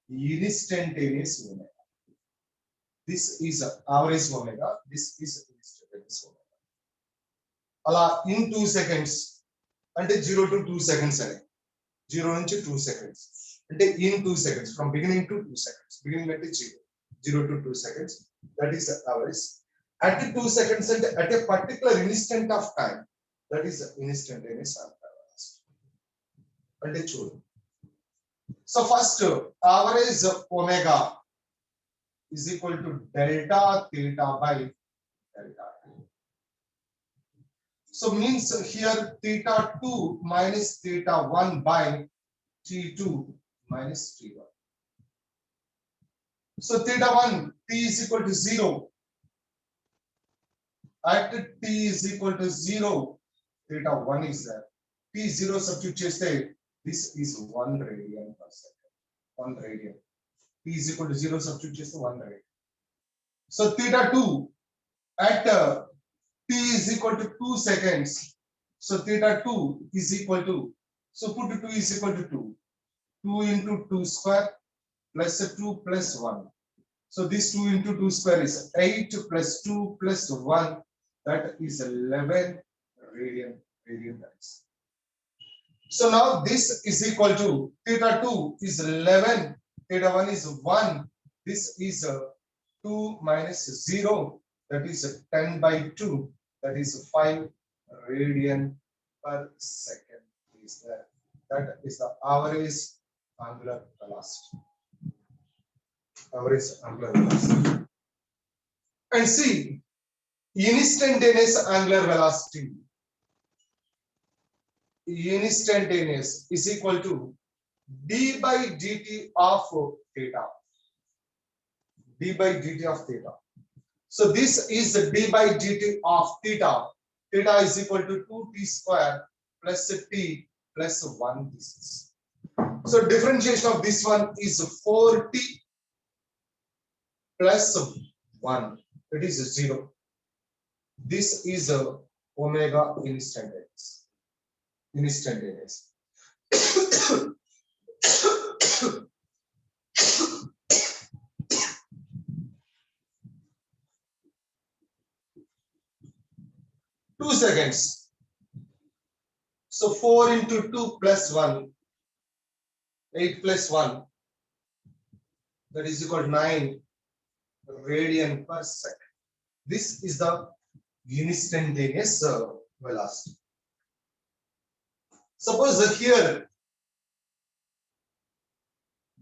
instantaneous omega. This is average omega. This is instantaneous omega. Ala in 2 seconds ante 0 to 2 seconds ane. 0 నుంచి 2 seconds. అంటే in 2 seconds from beginning to 2 seconds. Beginning అంటే 0 to 2 seconds. That is average. At 2 seconds and at a particular instant of time, that is instantaneous అంటే చూడు. So first average omega is equal to delta theta by delta. So means here theta 2 minus theta 1 by t2 minus t1. So theta 1 t is equal to 0. At t is equal to 0, theta 1 is there. T 0 substitute cheste, this is 1 radian per second. 1 radian. T is equal to 0 substitute cheste 1 radian. So theta 2 at t is equal to 2 seconds. So theta 2 is equal to, so put 2 is equal to 2. 2 into 2 square plus 2 plus 1. So this 2 into 2 square is 8 plus 2 plus 1. That is 11 radian. So now this is equal to theta 2 is 11. Theta 1 is 1. This is 2 minus 0. That is 10 by 2. That is 5 radian per second. Is there. That is the average angular velocity. Average angular velocity. And see, instantaneous angular velocity. Instantaneous is equal to d by dt of theta. D by dt of theta. So this is d by dt of theta. Theta is equal to 2t square plus t plus 1 distance. So differentiation of this one is 4t plus 1. It is 0. This is omega instantaneous. 2 seconds. So 4 into 2 plus 1, 8 plus 1, that is equal to 9 radian per second. This is the instantaneous velocity. Suppose that here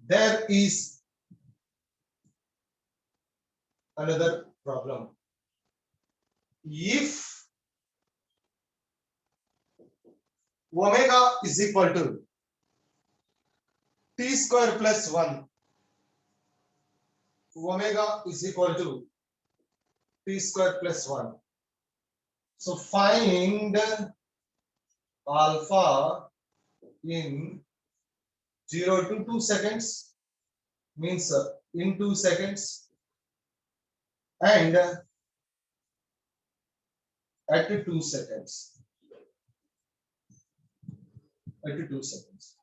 there is another problem. If omega is equal to t square plus 1, omega is equal to t square plus 1. So find alpha in 0 to 2 seconds means in 2 seconds, and at 2 seconds. At 2 seconds.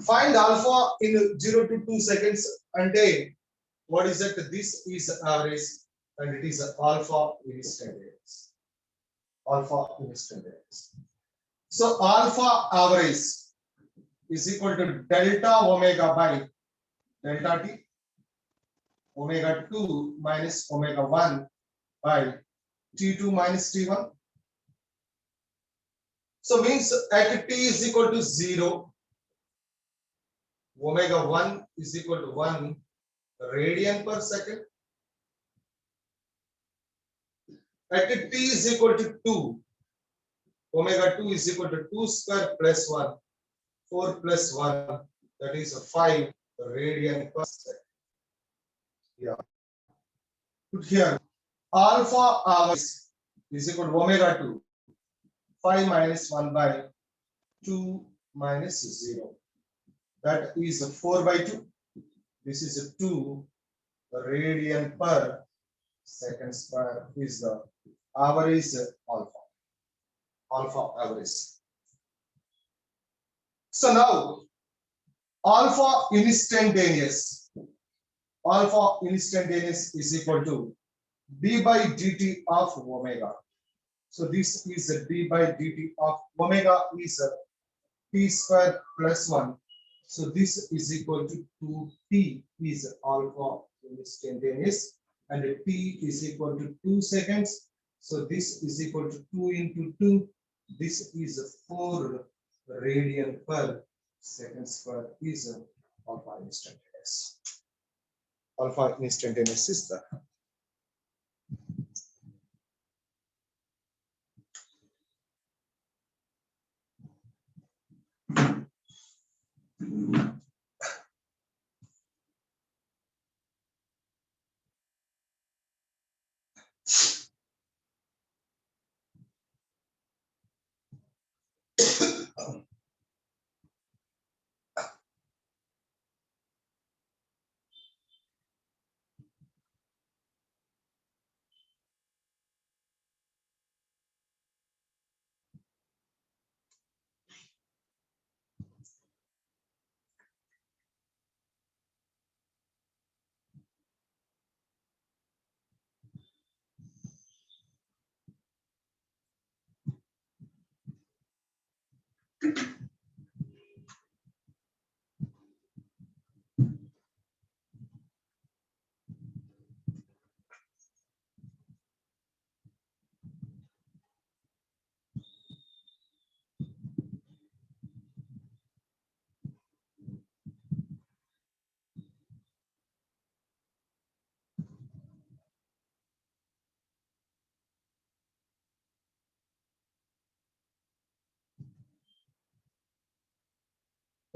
Find alpha in 0 to 2 seconds ante what is that? This is average and it is alpha instantaneous. Alpha instantaneous. So alpha average is equal to delta omega by delta t, omega 2 minus omega 1 by t2 minus t1. So means at t is equal to 0, omega 1 is equal to 1 radian per second. At t is equal to 2, omega 2 is equal to 2 square plus 1, 4 plus 1, that is 5 radian per second. Yeah. Put here, alpha average is equal to omega 2, 5 minus 1 by 2 minus 0. That is 4 by 2. This is 2 radian per second square is the average alpha average. So now alpha instantaneous is equal to d by dt of omega. So this is a d by dt of omega is a t square plus 1. So this is equal to 2t is alpha instantaneous and t is equal to 2 seconds. So this is equal to 2 into 2. This is 4 radian per second square is alpha instantaneous. Alpha instantaneous is the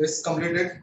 is completed.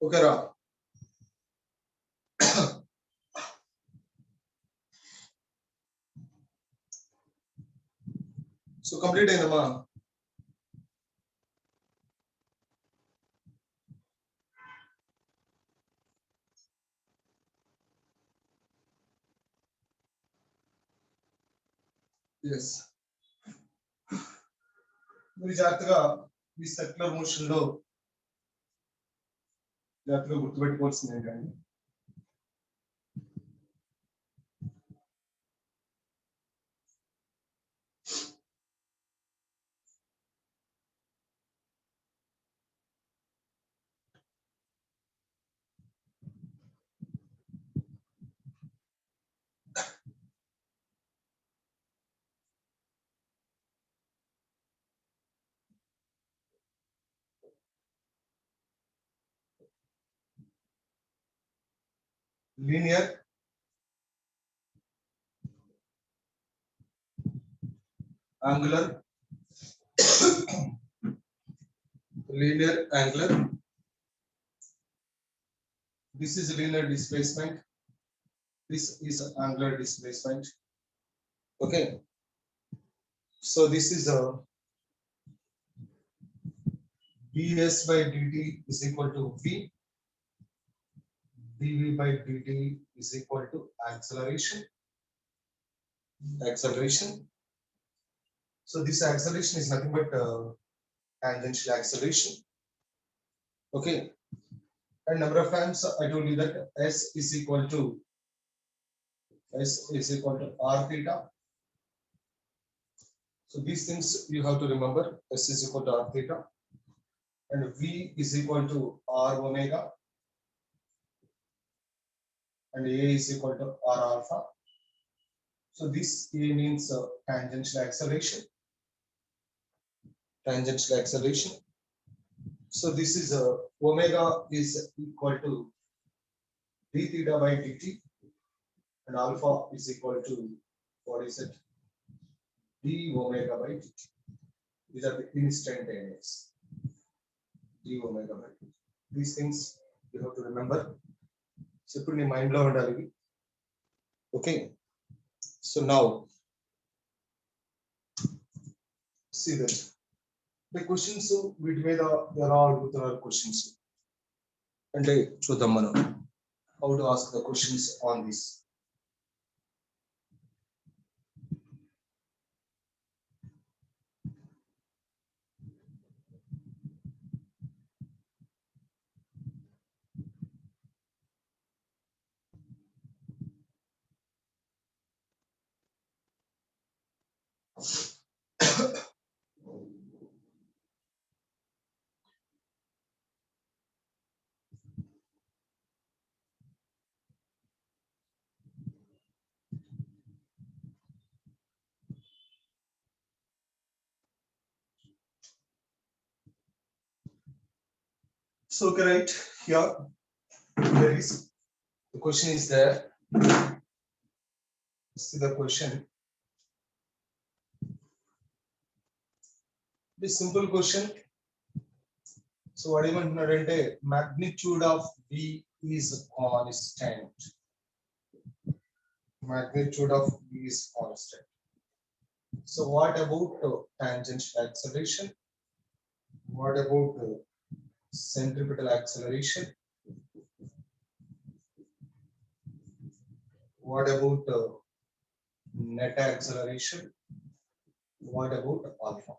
Okay, Ram. So complete ainదమ్మా. Yes. మీరు జాగ్రత్తగా ఈ circular motion లో జాగ్రత్తగా గుర్తుపెట్టుకోవాల్సింది ఏంటంటే linear, angular, linear, angular. This is linear displacement. This is angular displacement. Okay. So this is a ds by dt is equal to v. dv by dt is equal to acceleration. Acceleration. So this acceleration is nothing but tangential acceleration. Okay. And number of times I told you that s is equal to r theta. So these things you have to remember. S is equal to r theta, and v is equal to r omega, and a is equal to r alpha. So this a means tangential acceleration. Tangential acceleration. So this is omega is equal to d theta by dt, and alpha is equal to, what is it, d omega by dt. These are the instantaneous. D omega by dt. These things you have to remember. So put in mind lo undali. Okay. So now see that the questions వీటి మీద ఎలా అడుగుతున్నారు questions అంటే చూద్దాం మనం how to ask the questions on this. So okay, right here, there is the question is there. See the question. This simple question. So what ఏమంటున్నాడంటే magnitude of v is constant. Magnitude of v is constant. So what about tangential acceleration? What about centripetal acceleration? What about net acceleration? What about alpha?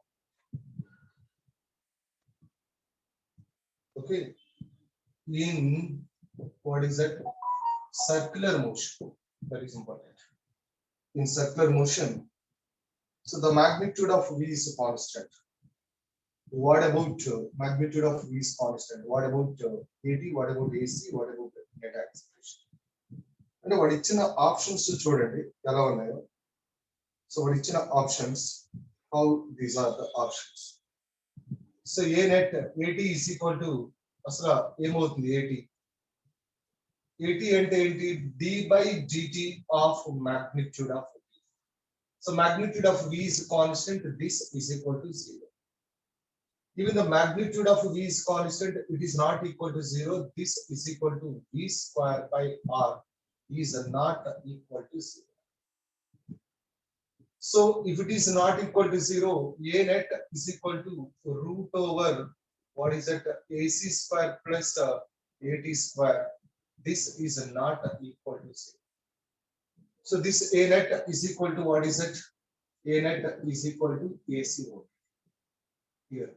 Okay. In what is that? Circular motion. That is important. In circular motion, so the magnitude of v is constant. What about magnitude of v is constant? What about AT? What about AC? What about net acceleration? అంటే వాడు ఇచ్చిన options చూడండి ఎలా ఉన్నాయో. So వాడు ఇచ్చిన options, how these are the options. So a net AT is equal to, అసలు ఏమవుతుంది AT? AT అంటే ఏంటి? d by dt of magnitude of v. So magnitude of v is constant, this is equal to 0. Even the magnitude of v is constant, it is not equal to 0. This is equal to v square by r is not equal to 0. So if it is not equal to 0, a net is equal to root over, what is it, AC square plus AT square. This is not equal to 0. So this a net is equal to, what is it? A net is equal to AC volt. Here,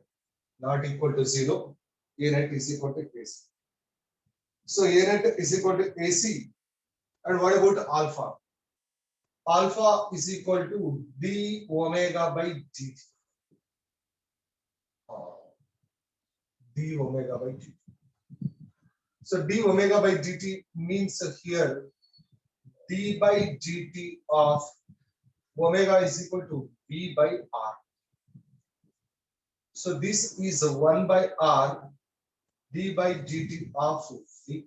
not equal to 0. A net is equal to AC. So a net is equal to AC. And what about alpha? Alpha is equal to d omega by dt. D omega by dt. So d omega by dt means here d by dt of omega is equal to v by r. So this is 1 by r, d by dt of v.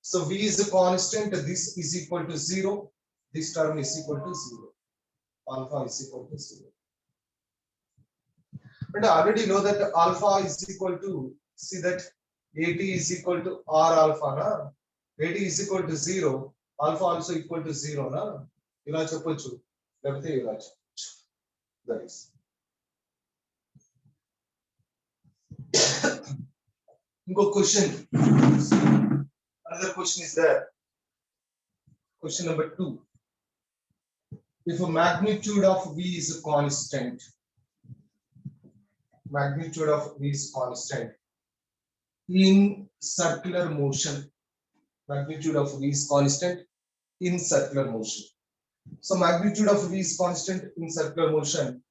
So V is a constant, this is equal to 0, this term is equal to 0, alpha is equal to 0. And I already know that alpha is equal to, see that AT is equal to R alpha, na? AT is equal to 0, alpha also equal to 0, na? Ila cheppochu, lepothe ila cheppochu. That is. Inko question. Another question is there. Question number 2. If a magnitude of V is a constant, magnitude of V is constant in circular motion, magnitude of V is constant in circular motion. So magnitude of V is constant in circular motion.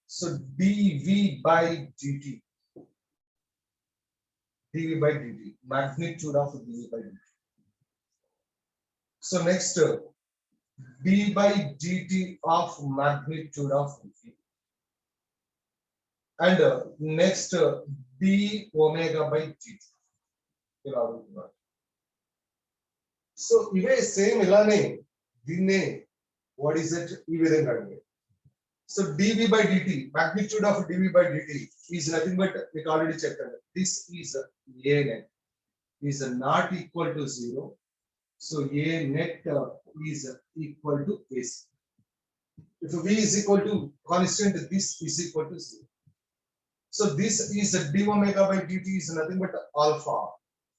So dV by dt, dV by dt, magnitude of dV by dt. So next, d by dt of magnitude of V, and next d omega by dt. So ఇవే same ఇలానే దీన్నే what is it ఈ విధంగా అడిగారు. So dV by dt, magnitude of dV by dt is nothing but, it already checked. This is A net is not equal to 0. So A net is equal to AC. If V is equal to constant, this is equal to 0. So this is d omega by dt is nothing but alpha.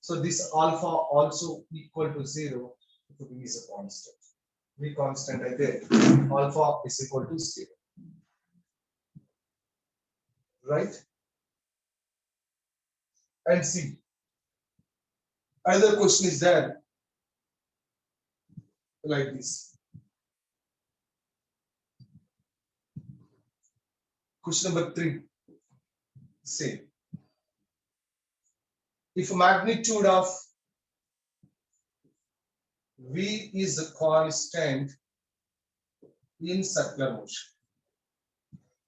So this alpha also equal to 0 if V is a constant. V constant అయితే alpha is equal to 0. Right? And see, another question is there like this. Question number 3. Say, if magnitude of V is a constant in circular motion.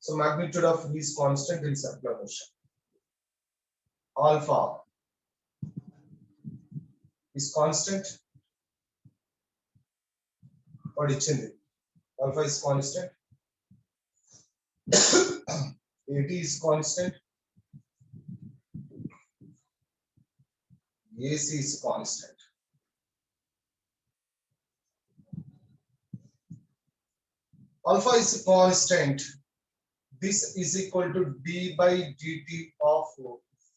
So magnitude of V is constant in circular motion. Alpha is constant. What is it? Alpha is constant. AT is constant. AC is constant. Alpha is constant. This is equal to d by dt of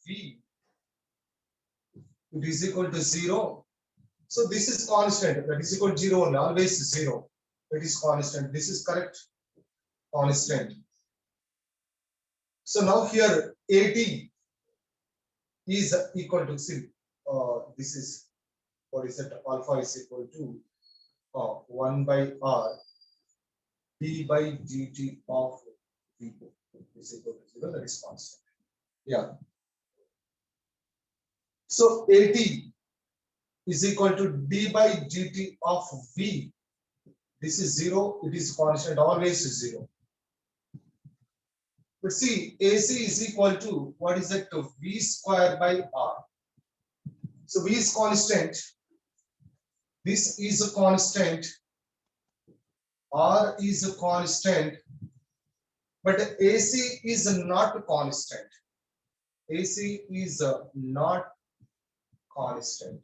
V. It is equal to 0. So this is constant. That is equal to 0 only. Always 0. It is constant. This is correct. Constant. So now here AT is equal to, see, this is, what is it? Alpha is equal to 1 by R d by dt of V is equal to 0. That is constant. Yeah. So AT is equal to d by dt of V. This is 0. It is constant. Always 0. But see, AC is equal to, what is that? V square by R. So V is constant. This is a constant. R is a constant. But AC is not constant. AC is not constant.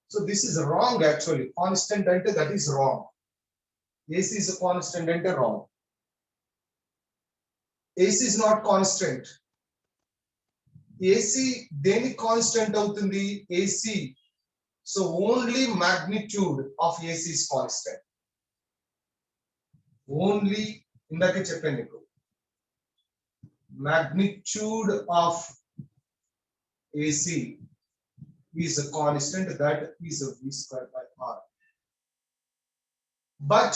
So this is wrong actually. Constant ante that is wrong. AC is a constant ante wrong. AC is not constant. AC deni constant avutundi AC. So only magnitude of AC is constant. Only indake cheppanu niku. Magnitude of AC is a constant, that is a V square by R. But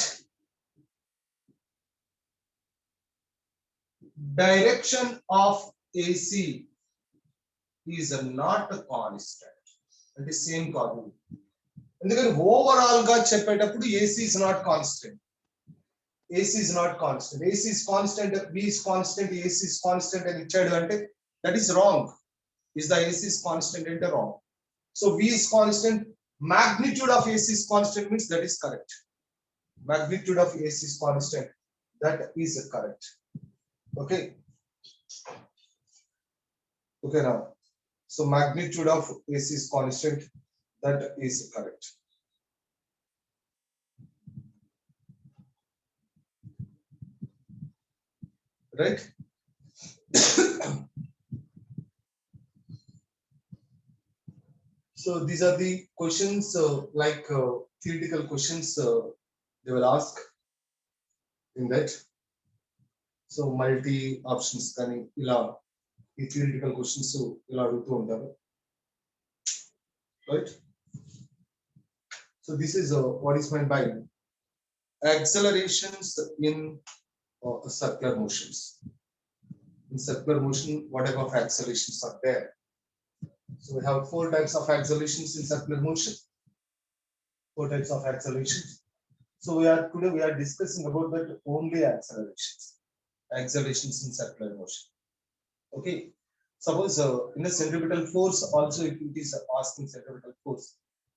direction of AC is not a constant. It is same కాదు. ఎందుకంటే overall గా చెప్పేటప్పుడు AC is not constant. AC is not constant. AC is constant, V is constant, AC is constant అని ఇచ్చాడు అంటే that is wrong. Is the AC is constant అంటే wrong. So V is constant. Magnitude of AC is constant means that is correct. Magnitude of AC is constant. That is correct. Okay. Okay now. So magnitude of AC is constant. That is correct. Right? So these are the questions theoretical questions they will ask in that. So multi options కానీ ఇలా ఈ theoretical questions ఇలా అడుగుతూ ఉంటారు. Right? So this is what is meant by accelerations in circular motions. In circular motion, what type of accelerations are there? So we have 4 types of accelerations in circular motion. 4 types of accelerations. So today we are discussing about that only accelerations. Accelerations in circular motion. Okay. Suppose in a centripetal force also it is asking centripetal force.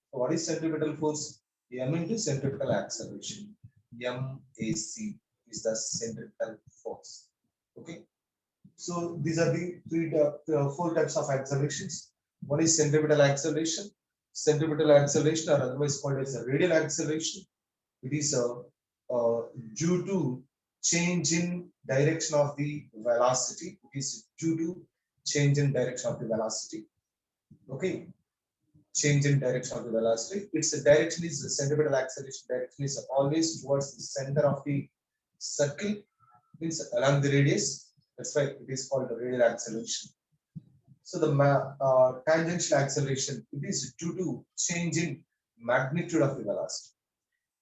So what is centripetal force? M into centripetal acceleration. MAC is the centripetal force. Okay. So these are the 4 types of accelerations. One is centripetal acceleration. Centripetal acceleration, or otherwise called as a radial acceleration. It is due to change in direction of the velocity. It is due to change in direction of the velocity. Okay. Change in direction of the velocity. Its direction is centripetal acceleration. Direction is always towards the center of the circle, means along the radius. That's why it is called the radial acceleration. So the tangential acceleration, it is due to change in magnitude of the velocity.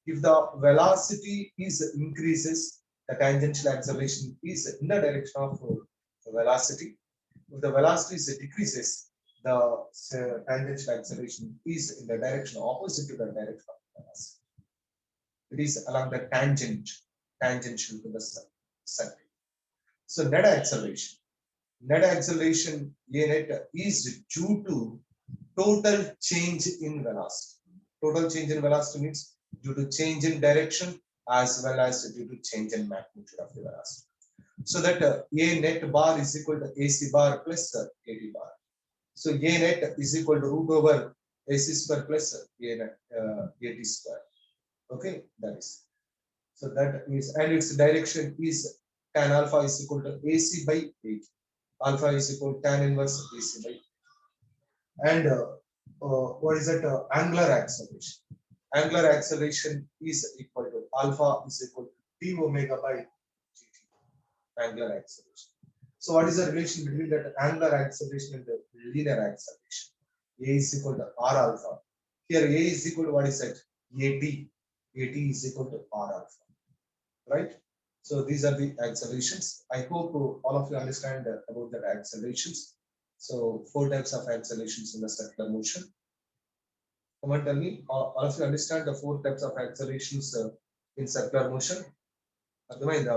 If the velocity is increases, the tangential acceleration is in the direction of the velocity. If the velocity is decreases, the tangential acceleration is in the direction opposite to the direction of the velocity. It is along the tangential to the circle. So net acceleration. Net acceleration A net is due to total change in velocity. Total change in velocity means due to change in direction as well as due to change in magnitude of the velocity. So that A net bar is equal to AC bar plus AD bar. So A net is equal to root over AC square plus AD square. Okay, that is. So that is, and its direction is tan alpha is equal to AC by 8. Alpha is equal to tan inverse AC by 8. And what is that? Angular acceleration. Angular acceleration is equal to alpha is equal to d omega by dt. Angular acceleration. So what is the relation between that angular acceleration and the linear acceleration? A is equal to r alpha. Here A is equal to what is that? AT. AT is equal to r alpha. Right? So these are the accelerations. I hope all of you understand about the accelerations. So 4 types of accelerations in the circular motion. Come on, tell me, all of you understand the 4 types of accelerations in circular motion? అర్థమైందా?